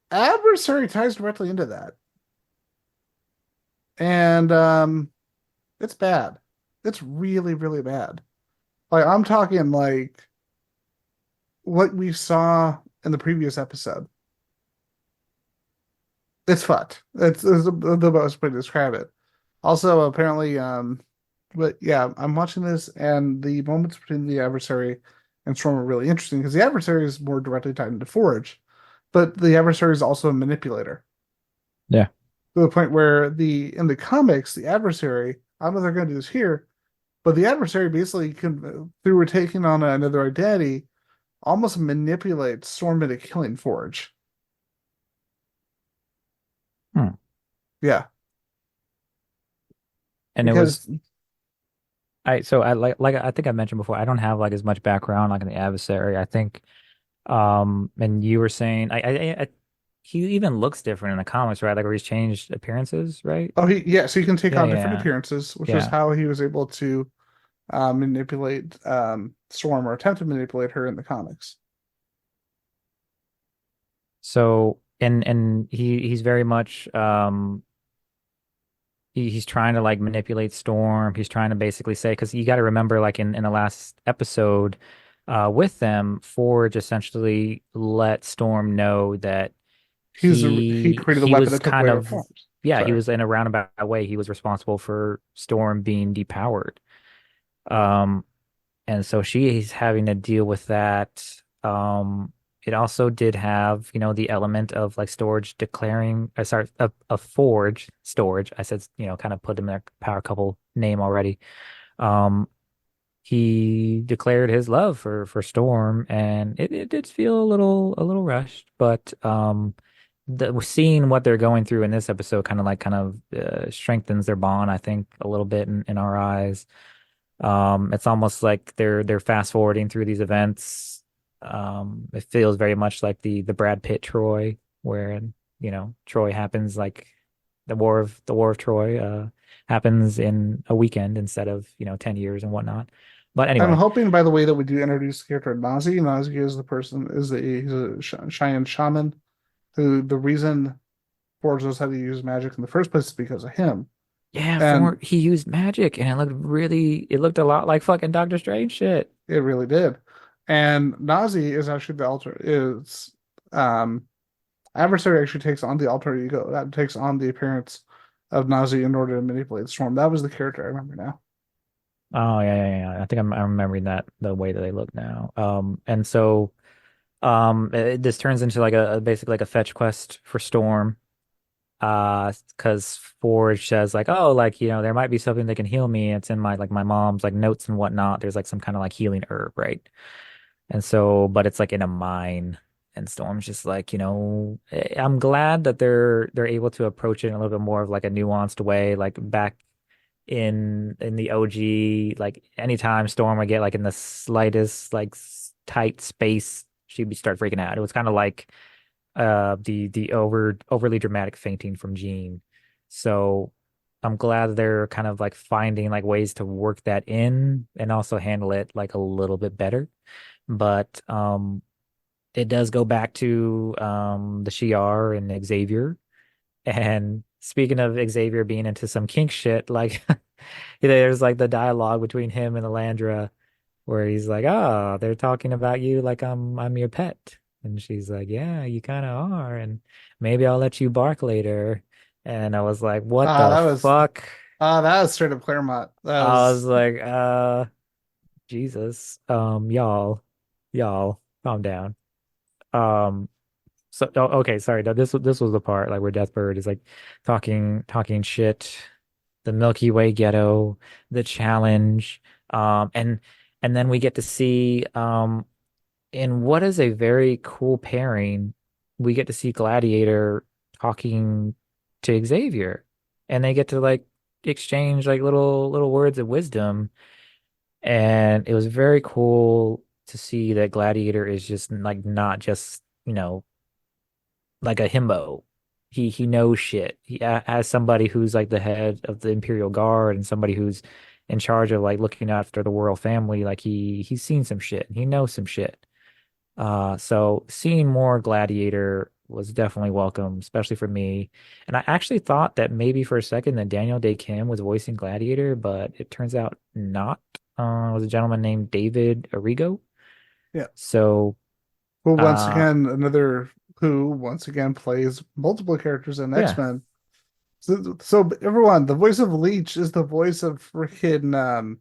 Adversary ties directly into that, and it's bad. It's really, really bad. Like I'm talking like what we saw in the previous episode. It's fucked. It's the best way to describe it. Also, apparently, but yeah, I'm watching this, and the moments between the adversary and Storm are really interesting because the adversary is more directly tied into Forge, but the adversary is also a manipulator Yeah. to the point where in the comics, the adversary, I don't know if they're going to do this here, but the adversary basically can, through taking on another identity, almost manipulates Storm into killing Forge. Hmm. Yeah, And it because was I like I think I mentioned before, I don't have like as much background like in the adversary. I think and you were saying I he even looks different in the comics, right? Like where he's changed appearances, right? so he can take Yeah, on different yeah. appearances, which is Yeah. how he was able to manipulate Storm or attempt to manipulate her in the comics. So and he's very much he's trying to like manipulate Storm. He's trying to basically say, because you got to remember, like in the last episode, with them, Forge essentially let Storm know that He created the he weapon was that took kind away her of forms. yeah, he Sorry. was in a roundabout way. He was responsible for Storm being depowered. Um, and so she's having to deal with that. It also did have, the element of like Storage declaring, sorry, a Forge Storage. I said, kind of put him in their power couple name already. Um, he declared his love for Storm, and it did feel a little rushed, but seeing what they're going through in this episode kind of strengthens their bond, I think, a little bit in our eyes. It's almost like they're fast forwarding through these events. It feels very much like the Brad Pitt Troy, where Troy happens like the War of Troy happens in a weekend instead of 10 years and whatnot. But I'm anyway, hoping, by the way, that we do introduce the character Nazi. Nazi is the person he's a Cheyenne shaman who the reason Forge knows how to use magic in the first place is because of him. yeah, And he used magic and it looked a lot like fucking Doctor Strange shit. it really did. And Nazi is actually the alter is um adversary actually takes on the alter ego that takes on the appearance of Nazi in order to manipulate the Storm. That was the character I remember now. Oh yeah, yeah, yeah. I think I'm remembering that the way that they look now. And so this turns into like basically like a fetch quest for Storm. Because Forge says like, oh, like there might be something that can heal me. It's in my mom's like notes and whatnot. There's like some kind of like healing herb, right? And so, but it's like in a mine. And Storm's just like, I'm glad that they're able to approach it in a little bit more of like a nuanced way, like back in the OG, like anytime Storm would get like in the slightest like tight space, she'd start freaking out. It was kind of like the overly dramatic fainting from Jean. So I'm glad they're kind of like finding like ways to work that in and also handle it like a little bit better. But it does go back to the Shi'ar and Xavier. And speaking of Xavier being into some kink shit, like there's like the dialogue between him and Alandra where he's like, "Oh, they're talking about you like I'm your pet." And she's like, "Yeah, you kind of are, and maybe I'll let you bark later." And I was like, "What Ah, the that was fuck?" that was straight up Claremont. That I was was like, Jesus, y'all, calm down." Um, So okay, sorry. No, this was the part like where Deathbird is like talking shit, the Milky Way ghetto, the challenge, and then we get to see in what is a very cool pairing, we get to see Gladiator talking to Xavier, and they get to like exchange like little words of wisdom, and it was very cool to see that Gladiator is just like not just like a himbo. He knows shit. He as somebody who's like the head of the Imperial Guard and somebody who's in charge of like looking after the royal family, like he's seen some shit. He knows some shit. So seeing more Gladiator was definitely welcome, especially for me. And I actually thought that maybe for a second that Daniel Day Kim was voicing Gladiator, but it turns out not. It was a gentleman named David Arrigo. yeah. So Well, once uh again, another who once again plays multiple characters in yeah. X-Men. So everyone, the voice of Leech is the voice of freaking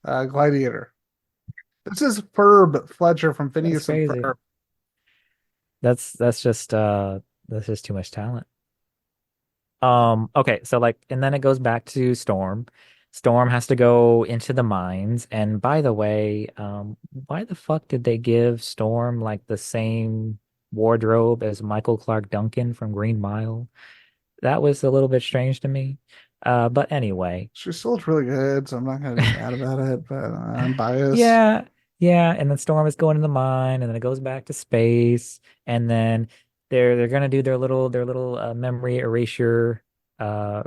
Gladiator. This is Ferb Fletcher from That's Phineas and crazy. Ferb. That's that's just too much talent. Okay, so like and then it goes back to Storm. Storm has to go into the mines. And by the way, why the fuck did they give Storm like the same wardrobe as Michael Clark Duncan from Green Mile? That was a little bit strange to me. But anyway, She still looks really good, so I'm not gonna be mad about it, but I'm biased. yeah, yeah, and then Storm is going in the mine, and then it goes back to space, and then they're gonna do their little memory erasure uh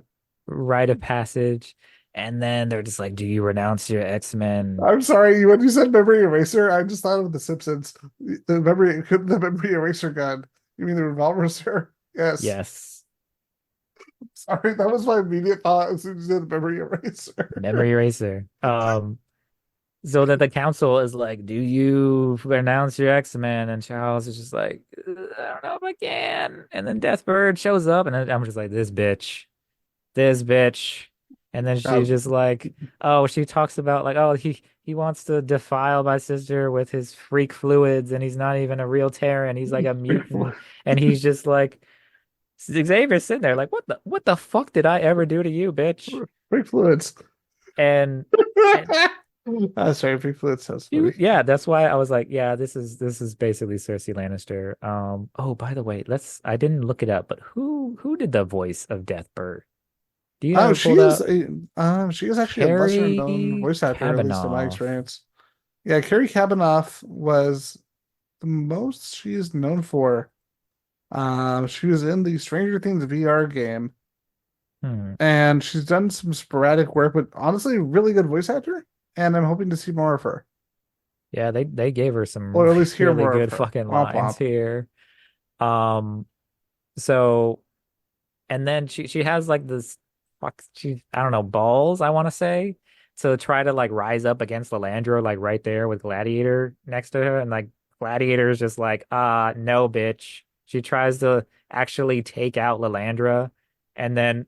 rite of passage, and then they're just like, "Do you renounce your X-Men?" I'm sorry, when you said memory eraser, I just thought of The Simpsons. The memory eraser gun. You mean the revolver, sir? Yes. Yes, Sorry, that was my immediate thought as soon as you said memory eraser. memory eraser. So that the council is like, "Do you renounce your X-Men?" And Charles is just like, "I don't know if I can." And then Deathbird shows up, and then I'm just like, this bitch. And then she's Um, just like, oh, she talks about like, oh, he wants to defile my sister with his freak fluids, and he's not even a real Terran. He's like a mutant, and he's just like Xavier's sitting there like, what the fuck did I ever do to you, bitch? Freak fluids. And and Sorry, freak fluids sounds funny. yeah, that's why I was like, yeah, this is basically Cersei Lannister. Oh, by the way, I didn't look it up, but who did the voice of Deathbird? Do you have Oh, it pulled up? she is actually a lesser known Carrie voice actor, at least in my Kavanaugh. experience. Yeah, Carrie Kabanoff was the most she is known for. She was in the Stranger Things VR game. and she's done some sporadic work, but honestly, really good voice actor. And I'm hoping to see more of her, Yeah, they gave her some or at least hear really more of good her. fucking Womp lines womp. here. Um, so and then she has like this I don't know, balls, I want to say, to try to like rise up against Lalandra, like right there with Gladiator next to her, and like Gladiator is just like, no, bitch. She tries to actually take out Lalandra, and then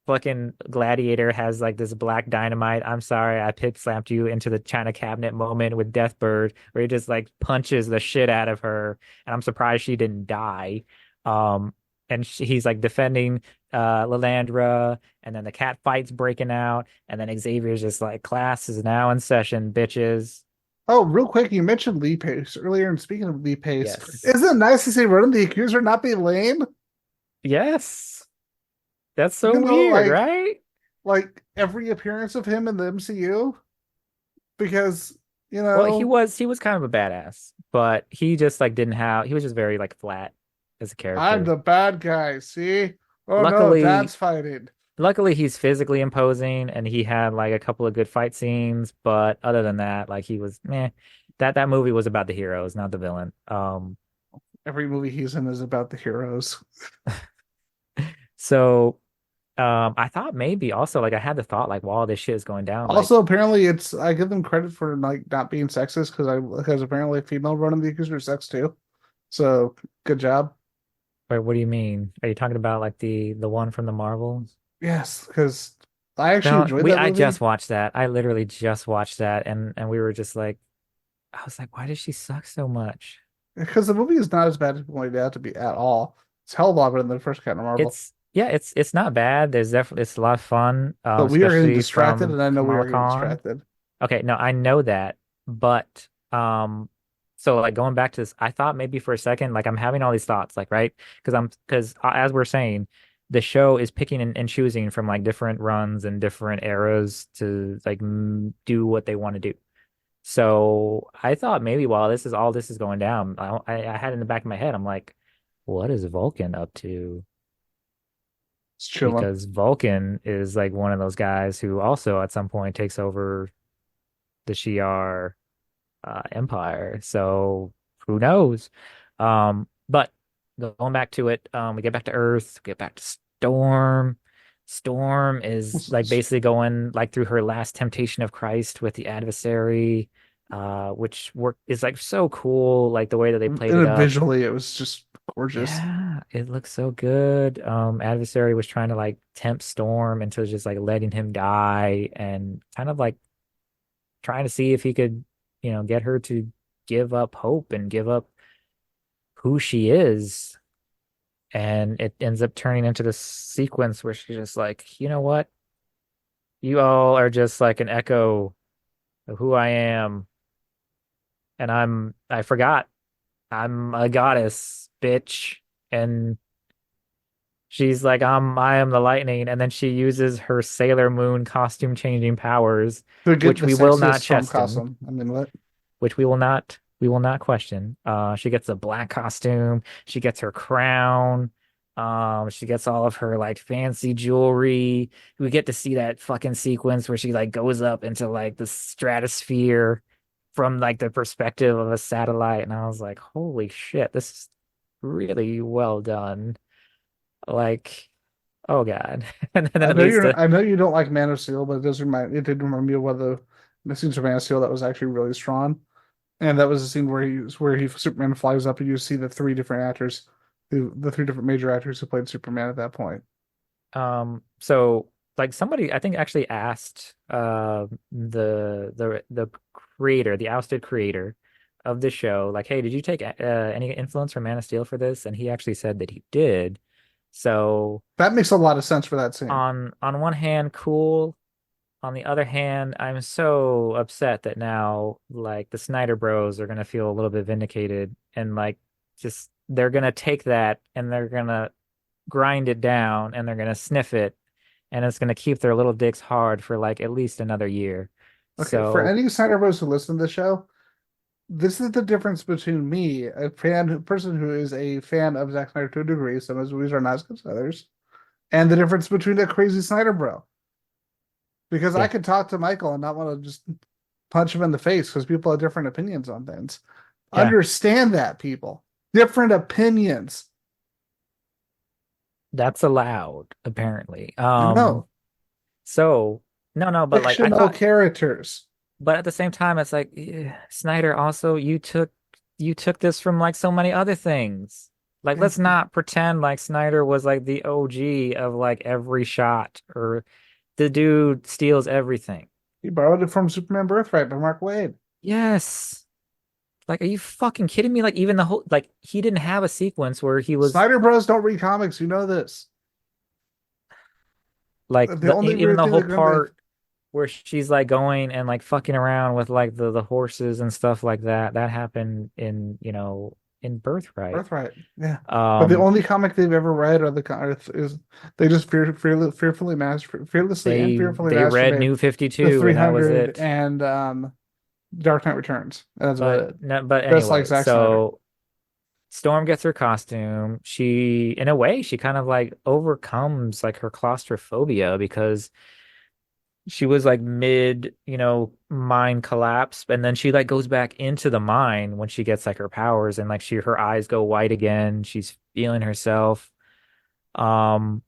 fucking Gladiator has like this black dynamite. I'm sorry, I pit slapped you into the China cabinet moment with Deathbird, where he just like punches the shit out of her, and I'm surprised she didn't die. Um, and he's like defending Lalandra, and then the cat fight's breaking out, and then Xavier's just like, class is now in session, bitches. Oh, real quick, you mentioned Lee Pace earlier, and speaking of Lee Pace, Yes. isn't it nice to see Ronan the Accuser not be lame? Yes. That's so Even though, weird, right? like every appearance of him in the MCU, because Well, he was kind of a badass, but he just like didn't have he was just very like flat as a I'm character. the bad guy. See? Oh no, Luckily, Dad's fighting. luckily he's physically imposing and he had like a couple of good fight scenes, but other than that, like he was meh. That movie was about the heroes, not the villain. Every movie he's in is about the heroes. So I thought maybe also like I had the thought like while this shit is going down, like Also, apparently, it's I give them credit for like not being sexist because apparently female Ronan the Accuser is sex too. So good job. wait, what do you mean? Are you talking about like the one from the Marvels? Yes, because I actually No, enjoyed we that I movie just watched that. I literally just watched that and we were just like I was like, why does she suck so much? because the movie is not as bad as it pointed out to be at all. It's hell of a lot better than the first Captain Marvel. It's yeah, it's not bad. There's definitely it's a lot of fun, But we are getting especially distracted, from and I know we are Kamala getting Khan. distracted. Okay, no, I know that, but so like going back to this, I thought maybe for a second, like I'm having all these thoughts, like right, because as we're saying, the show is picking and choosing from like different runs and different eras to like do what they want to do. So I thought maybe while this is going down, I had in the back of my head, I'm like, what is Vulcan up to? It's chilling. Because Vulcan is like one of those guys who also at some point takes over the Shi'ar empire. So who knows? But going back to it, we get back to Earth, get back to Storm. Storm is like basically going like through her last temptation of Christ with the adversary, which is like so cool, like the way that they played it And up. visually, it was just gorgeous. Yeah, it looks so good. Adversary was trying to like tempt Storm into just like letting him die and kind of like trying to see if he could, get her to give up hope and give up who she is. And it ends up turning into this sequence where she's just like, you know what? You all are just like an echo of who I am. And I forgot I'm a goddess, bitch. And she's like, I am the lightning. And then she uses her Sailor Moon costume changing powers, To get which the we will not sexiest Storm question, costume. I mean, what? which we will not question. She gets a black costume. She gets her crown. She gets all of her like fancy jewelry. We get to see that fucking sequence where she like goes up into like the stratosphere from like the perspective of a satellite. And I was like, holy shit, this is really well done. Like, oh God. And then I at know least you're. I know you don't like Man of Steel, but it did remind me of one of the scenes of Man of Steel that was actually really strong. And that was the scene where Superman flies up and you see the three different actors, the three different major actors who played Superman at that point. so like somebody I think actually asked the creator, the ousted creator of the show, like, hey, did you take any influence from Man of Steel for this? And he actually said that he did. So That makes a lot of sense for that scene. on one hand, cool. On the other hand, I'm so upset that now like the Snyder Bros are gonna feel a little bit vindicated and like just they're gonna take that and they're gonna grind it down and they're gonna sniff it and it's gonna keep their little dicks hard for like at least another year. Okay, for So any Snyder Bros who listen to the show, this is the difference between me, a person who is a fan of Zack Snyder to a degree. Some of his movies are not as good as others. and the difference between a crazy Snyder bro. Because I Yeah. could talk to Michael and not want to just punch him in the face because people have different opinions on things. Yeah. Understand that, people. Different opinions. That's allowed, apparently. No. So no, but like I Fictional thought, characters. but at the same time, it's like Snyder also you took this from like so many other things. Like let's not pretend like Snyder was like the OG of like every shot or the dude steals everything. He borrowed it from Superman Birthright by Mark Waid. Yes. Like, are you fucking kidding me? Like even the whole like he didn't have a sequence where he was Snyder Bros don't read comics. You know this. like The only even weird the thing whole they're gonna part where she's like going and like fucking around with like the horses and stuff like that. That happened in, in Birthright. Birthright, yeah. But the Um, only comic they've ever read are is they just fearfully fearlessly and fearfully they read masturbate New the 52 and that was 300 it. and Dark Knight Returns. That's about it. But Just like anyway, Zack so Storm gets her costume. She, in a way, she kind of like overcomes like her claustrophobia because she was like mid, mine collapse, and then she like goes back into the mine when she gets like her powers, and like her eyes go white again. She's feeling herself. Um,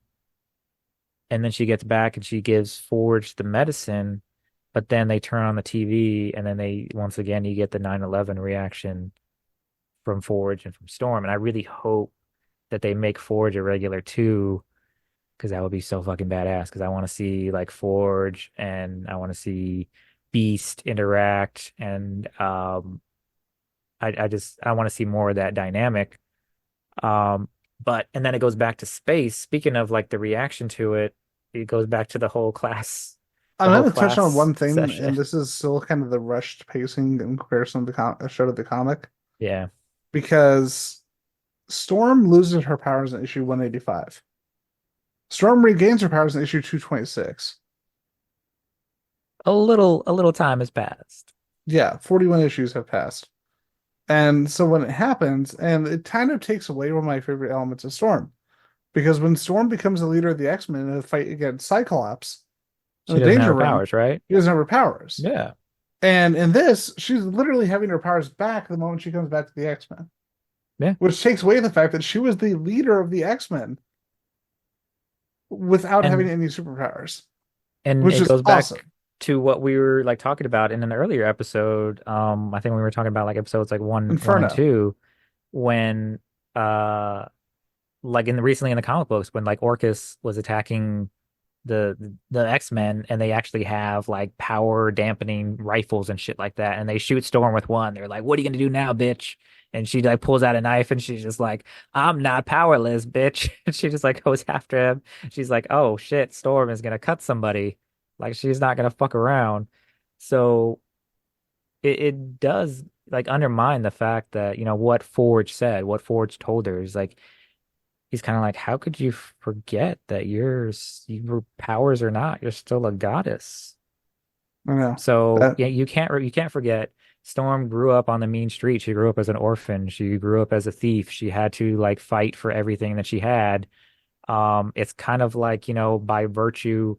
and then she gets back and she gives Forge the medicine, but then they turn on the TV, and then once again you get the 9/11 reaction from Forge and from Storm, and I really hope that they make Forge a regular too, because that would be so fucking badass. Because I want to see like Forge and I want to see Beast interact, and I want to see more of that dynamic. But and then it goes back to space. Speaking of like the reaction to it, it goes back to the whole class. I'm The whole going to touch on class one thing, session. and this is still kind of the rushed pacing in comparison to the show to the comic, Yeah, because Storm loses her powers in issue 185. Storm regains her powers in issue 226. a little time has passed. Yeah, 41 issues have passed. And so when it happens, and it kind of takes away one of my favorite elements of Storm, because when Storm becomes the leader of the X-Men in a fight against Cyclops, She in the doesn't have Danger her Room, powers, right? she doesn't have her powers. Yeah. And in this, she's literally having her powers back the moment she comes back to the X-Men. Yeah. Which takes away the fact that she was the leader of the X-Men without And- having any superpowers. And Which it is goes back awesome. to what we were like talking about in an earlier episode. I think we were talking about like episodes like one Inferno. and two, when like recently in the comic books when like Orcus was attacking the X-Men, and they actually have like power dampening rifles and shit like that, and they shoot Storm with one. They're like, "What are you gonna do now, bitch?" And she like pulls out a knife and she's just like, "I'm not powerless, bitch." And she just like goes after him. She's like, "Oh shit, Storm is gonna cut somebody." Like she's not gonna fuck around. So it does like undermine the fact that, what Forge said, what Forge told her is like, he's kind of like, how could you forget that your powers or not, you're still a goddess. I know. So yeah, you can't forget. Storm grew up on the mean street. She grew up as an orphan. She grew up as a thief. She had to like fight for everything that she had. It's kind of like, by virtue,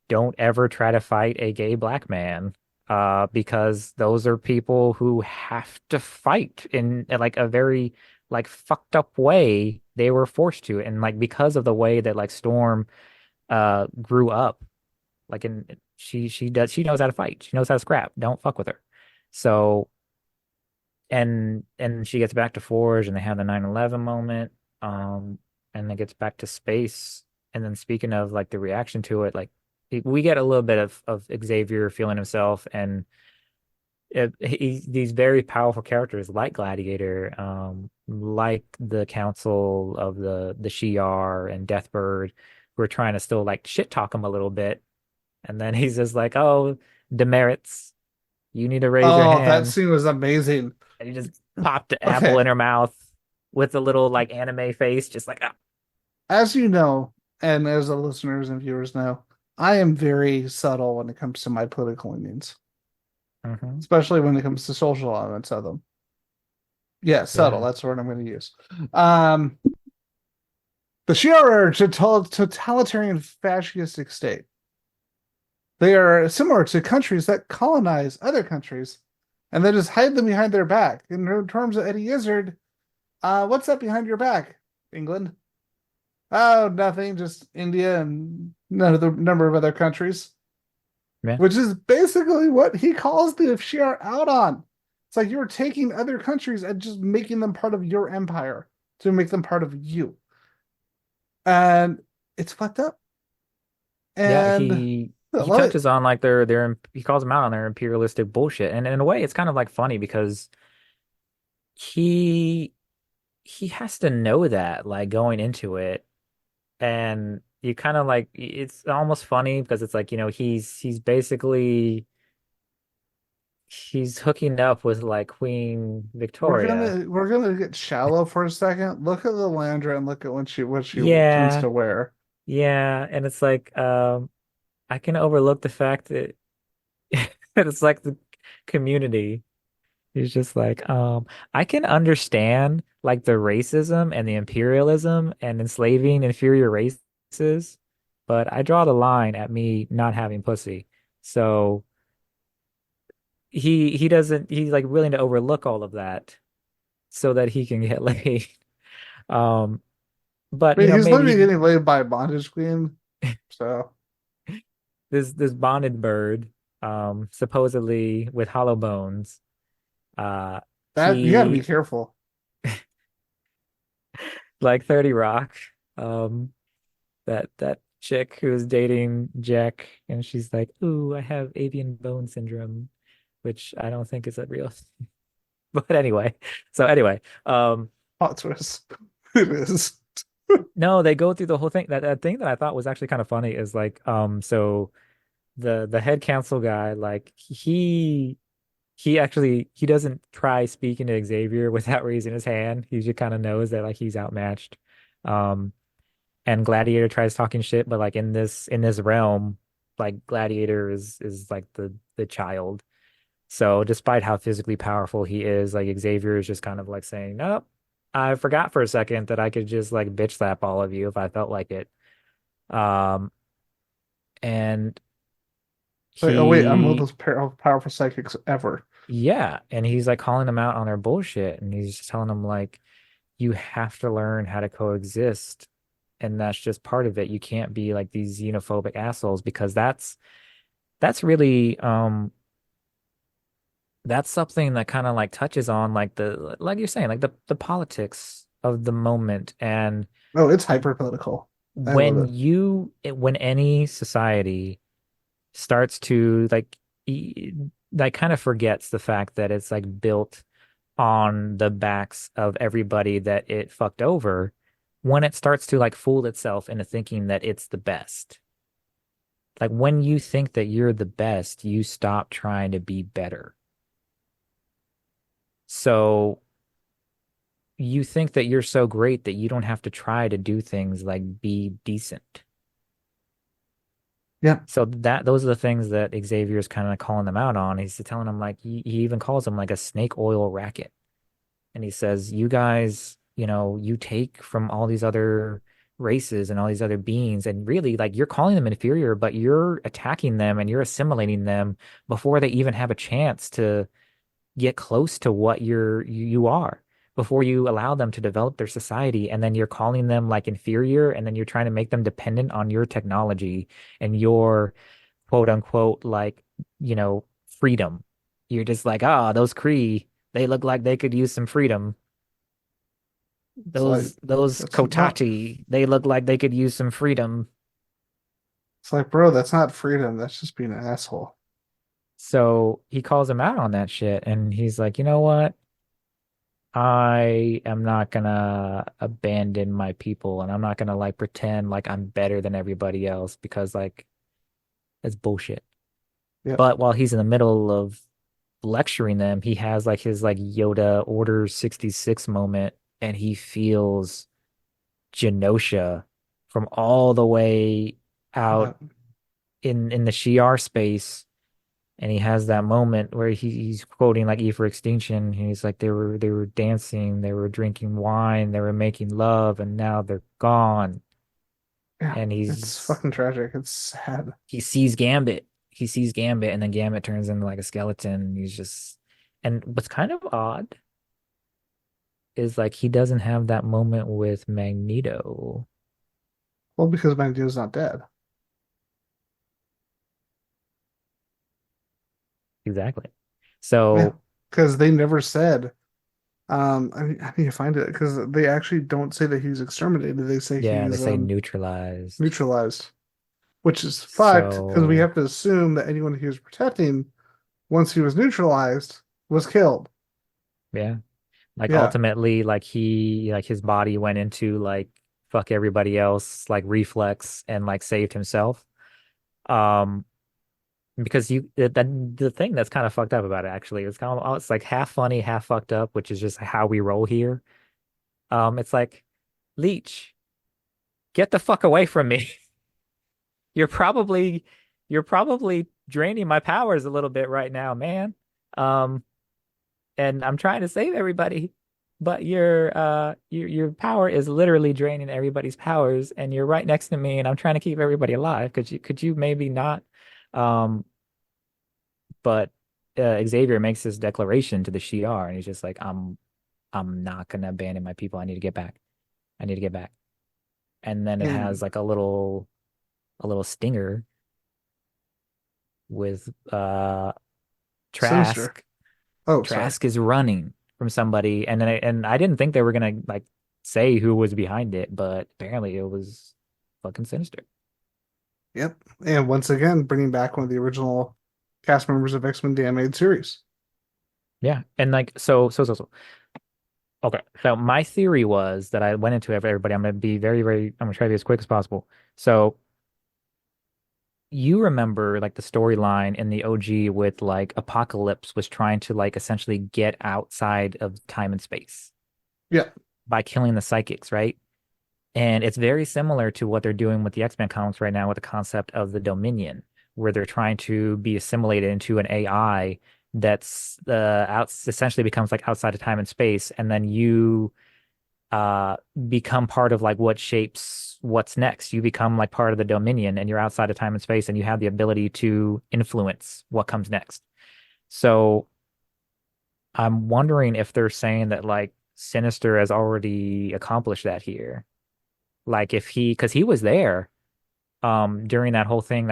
don't ever try to fight a gay black man, because those are people who have to fight in like a very like fucked up way. They were forced to, and like because of the way that like Storm grew up, like she knows how to fight. She knows how to scrap. Don't fuck with her. So and she gets back to Forge, and they have the 9/11 moment, and then gets back to space. And then speaking of like the reaction to it, like we get a little bit of Xavier feeling himself, and these very powerful characters like Gladiator, like the Council of the Shi'ar and Deathbird, who are trying to still like shit talk him a little bit. And then he's just like, "Oh, demerits, you need to raise your Oh, hand." that scene was amazing. And he just popped the apple in her mouth with a little like anime face, just like, ah. As you know, and as the listeners and viewers know, I am very subtle when it comes to my political leanings, especially when it comes to social elements of them. Yeah, subtle. Yeah. That's the word I'm going to use. The Shi'ar are a totalitarian fascistic state. They are similar to countries that colonize other countries and then just hide them behind their back. In terms of Eddie Izzard, what's that behind your back, England? Oh, nothing, just India and none of the number of other countries. Yeah. Which is basically what he calls the Shi'ar out on. It's like you're taking other countries and just making them part of your empire to make them part of you. And it's fucked up. Yeah, And he I he love it. touches on like their he calls them out on their imperialistic bullshit. And in a way it's kind of like funny because he he has to know that like going into it. And you kind of like it's almost funny because it's like, he's basically he's hooking up with like Queen Victoria. We're gonna get shallow for a second. Look at the Landra and look at what she tends Yeah, to wear. yeah, and it's like I can overlook the fact that that it's like the community. He's just like, I can understand like the racism and the imperialism and enslaving inferior races, but I draw the line at me not having pussy. So he doesn't he's like willing to overlook all of that so that he can get laid. Um, but I mean, he's maybe literally getting laid by a bondage queen. So this bonded bird, supposedly with hollow bones, that you gotta be he careful. like 30 Rock, um, that chick who's dating Jack, and she's like, "Ooh, I have avian bone syndrome," which I don't think is a real. But anyway, so anyway, Hot twist. It is. no, they go through the whole thing. That thing that I thought was actually kind of funny is like, so the head council guy, like he actually he doesn't try speaking to Xavier without raising his hand. He just kind of knows that like he's outmatched. Um, and Gladiator tries talking shit, but like in this realm, like Gladiator is like the child. So despite how physically powerful he is, like Xavier is just kind of like saying, "Nope, I forgot for a second that I could just like bitch slap all of you if I felt like it." Um, and Like, oh wait, I'm one of he those powerful psychics ever. Yeah, and he's like calling them out on their bullshit, and he's just telling them like, you have to learn how to coexist, and that's just part of it. You can't be like these xenophobic assholes because that's really that's something that kind of like touches on like the like you're saying like the politics of the moment. And Oh, it's hyper political. I love it. when any society starts to like kind of forgets the fact that it's like built on the backs of everybody that it fucked over, when it starts to like fool itself into thinking that it's the best. Like when you think that you're the best, you stop trying to be better. So you think that you're so great that you don't have to try to do things like be decent. Yeah. So those are the things that Xavier's kind of calling them out on. He's telling them like he even calls them like a snake oil racket. And he says, you guys, you take from all these other races and all these other beings, and really like you're calling them inferior, but you're attacking them and you're assimilating them before they even have a chance to get close to what you are, before you allow them to develop their society. And then you're calling them like inferior, and then you're trying to make them dependent on your technology and your quote unquote like, freedom. You're just like, those Kree, they look like they could use some freedom. It's like Those that's not Kotati, they look like they could use some freedom. it's like, bro, that's not freedom. That's just being an asshole. So he calls him out on that shit, and he's like, you know what? I am not gonna abandon my people, and I'm not gonna like pretend like I'm better than everybody else because like it's bullshit. Yeah. But while he's in the middle of lecturing them, he has like his like Yoda Order 66 moment, and he feels Genosha from all the way Yeah. out in the Shi'ar space, And he has that moment where he's quoting like E for Extinction. He's like they were dancing, they were drinking wine, they were making love, and now they're gone. Yeah, And it's fucking tragic. It's sad. he sees Gambit. He sees Gambit, and then Gambit turns into like a skeleton. And he's just, and what's kind of odd is like he doesn't have that moment with Magneto. Well, because Magneto's not dead. Exactly. Yeah, So because they never said. I need to find it because they actually don't say that he's exterminated. They say yeah, they he's say neutralized. neutralized, which is fucked because we So have to assume that anyone he was protecting, once he was neutralized, was killed. yeah, like Yeah, ultimately, like his body went into like fuck everybody else, like reflex, and like saved himself. Um, because the thing that's kind of fucked up about it actually is kind of it's like half funny, half fucked up, which is just how we roll here. It's like Leech, get the fuck away from me. You're probably you're probably draining my powers a little bit right now, man. Um, and I'm trying to save everybody, but your power is literally draining everybody's powers, and you're right next to me, and I'm trying to keep everybody alive. Could you maybe not? Um, but Xavier makes this declaration to the Shi'ar, and he's just like, I'm not gonna abandon my people. I need to get back. I need to get back. And then it has and like a little stinger with Sinister. Trask. Oh, sorry. Trask is running from somebody, and I didn't think they were gonna like say who was behind it, but apparently it was fucking Sinister. Yep. And once again, bringing back one of the original cast members of X-Men the Animated Series. Yeah, and like so. Okay, so my theory was that I went into everybody. I'm gonna be I'm gonna try to be as quick as possible. So you remember like the storyline in the OG with like Apocalypse was trying to like essentially get outside of time and space Yeah. by killing the psychics, right? And it's very similar to what they're doing with the X-Men comics right now with the concept of the Dominion, where they're trying to be assimilated into an AI that's essentially becomes like outside of time and space, and then you become part of like what shapes what's next. You become like part of the Dominion, and you're outside of time and space, and you have the ability to influence what comes next. So I'm wondering if they're saying that like Sinister has already accomplished that here. Like if because he was there during that whole thing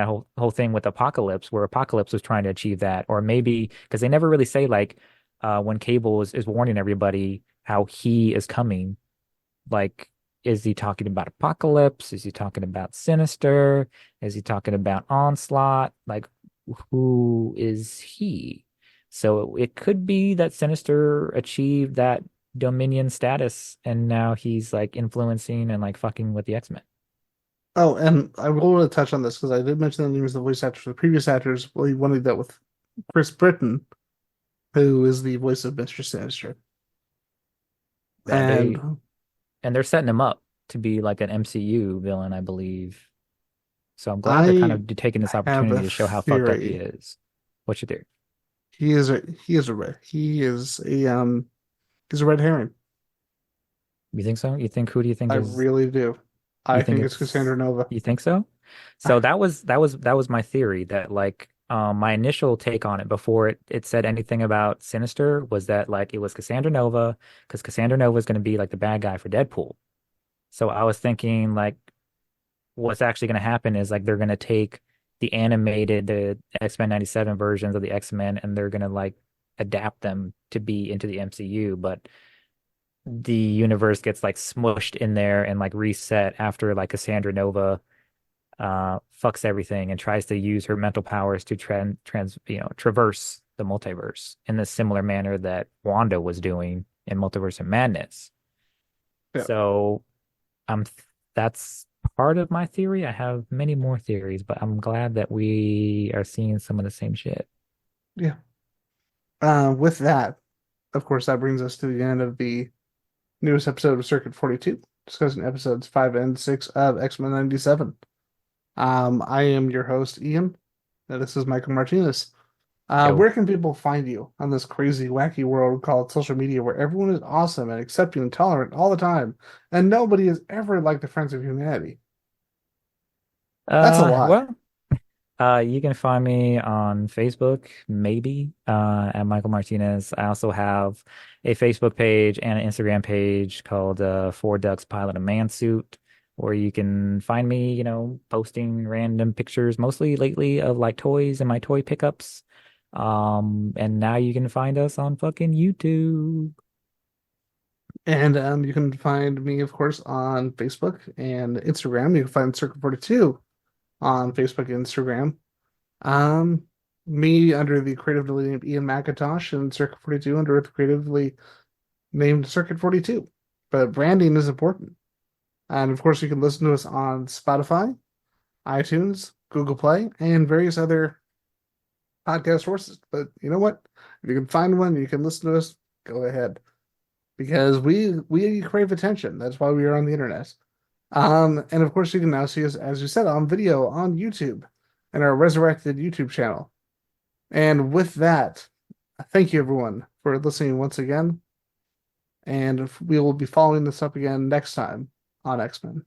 with Apocalypse, where Apocalypse was trying to achieve that, or maybe because they never really say like when Cable is warning everybody how he is coming, like is he talking about Apocalypse? Is he talking about Sinister? Is he talking about Onslaught? Like who is he? So it could be that Sinister achieved that Dominion status, and now he's like influencing and like fucking with the X-Men. Oh, and I will want to touch on this because I did mention that he was the voice actor for the previous actors. Well, he wanted that with Chris Britton, who is the voice of Mr. Sinister. Uh, they And and they're setting him up to be like an MCU villain, I believe. So I'm glad they're kind I of taking this have opportunity a to show how fucked up he theory. is. What's your theory? He's a red herring. You think so? You think who do you think I is really do. you I think think it's Cassandra it's Nova. you think so? So that was my theory that like my initial take on it before it said anything about Sinister was that like it was Cassandra Nova because Cassandra Nova is going to be like the bad guy for Deadpool. So I was thinking like what's actually going to happen is like they're going to take the X-Men 97 versions of the X-Men and they're going to like adapt them to be into the MCU, but the universe gets like smushed in there and like reset after like Cassandra Nova fucks everything and tries to use her mental powers to traverse the multiverse in a similar manner that Wanda was doing in Multiverse of Madness. Yeah. So I'm that's part of my theory. I have many more theories, but I'm glad that we are seeing some of the same shit. Yeah. With that, of course, that brings us to the end of the newest episode of Circuit 42, discussing episodes 5 and 6 of X-Men 97. I am your host, Ian, and this is Michael Martinez. Yo. Where can people find you on this crazy, wacky world called social media where everyone is awesome and accepting and tolerant all the time, and nobody is ever like the Friends of Humanity? That's a lot. You can find me on Facebook, maybe, at Michael Martinez. I also have a Facebook page and an Instagram page called Four Ducks Pilot a Man Suit, where you can find me, posting random pictures, mostly lately of like toys and my toy pickups. And now you can find us on fucking YouTube. And you can find me, of course, on Facebook and Instagram. You can find Circuit 42 on Facebook and Instagram. Um, Me under the creatively named Ian McIntosh and Circuit 42 under the creatively named Circuit 42. But branding is important. And of course, you can listen to us on Spotify, iTunes, Google Play, and various other podcast sources. But you know what? If you can find one, you can listen to us, go ahead. Because we crave attention. That's why we are on the internet. And of course, you can now see us, as you said, on video on YouTube and our resurrected YouTube channel. And with that, thank you everyone for listening once again. And we will be following this up again next time on X-Men.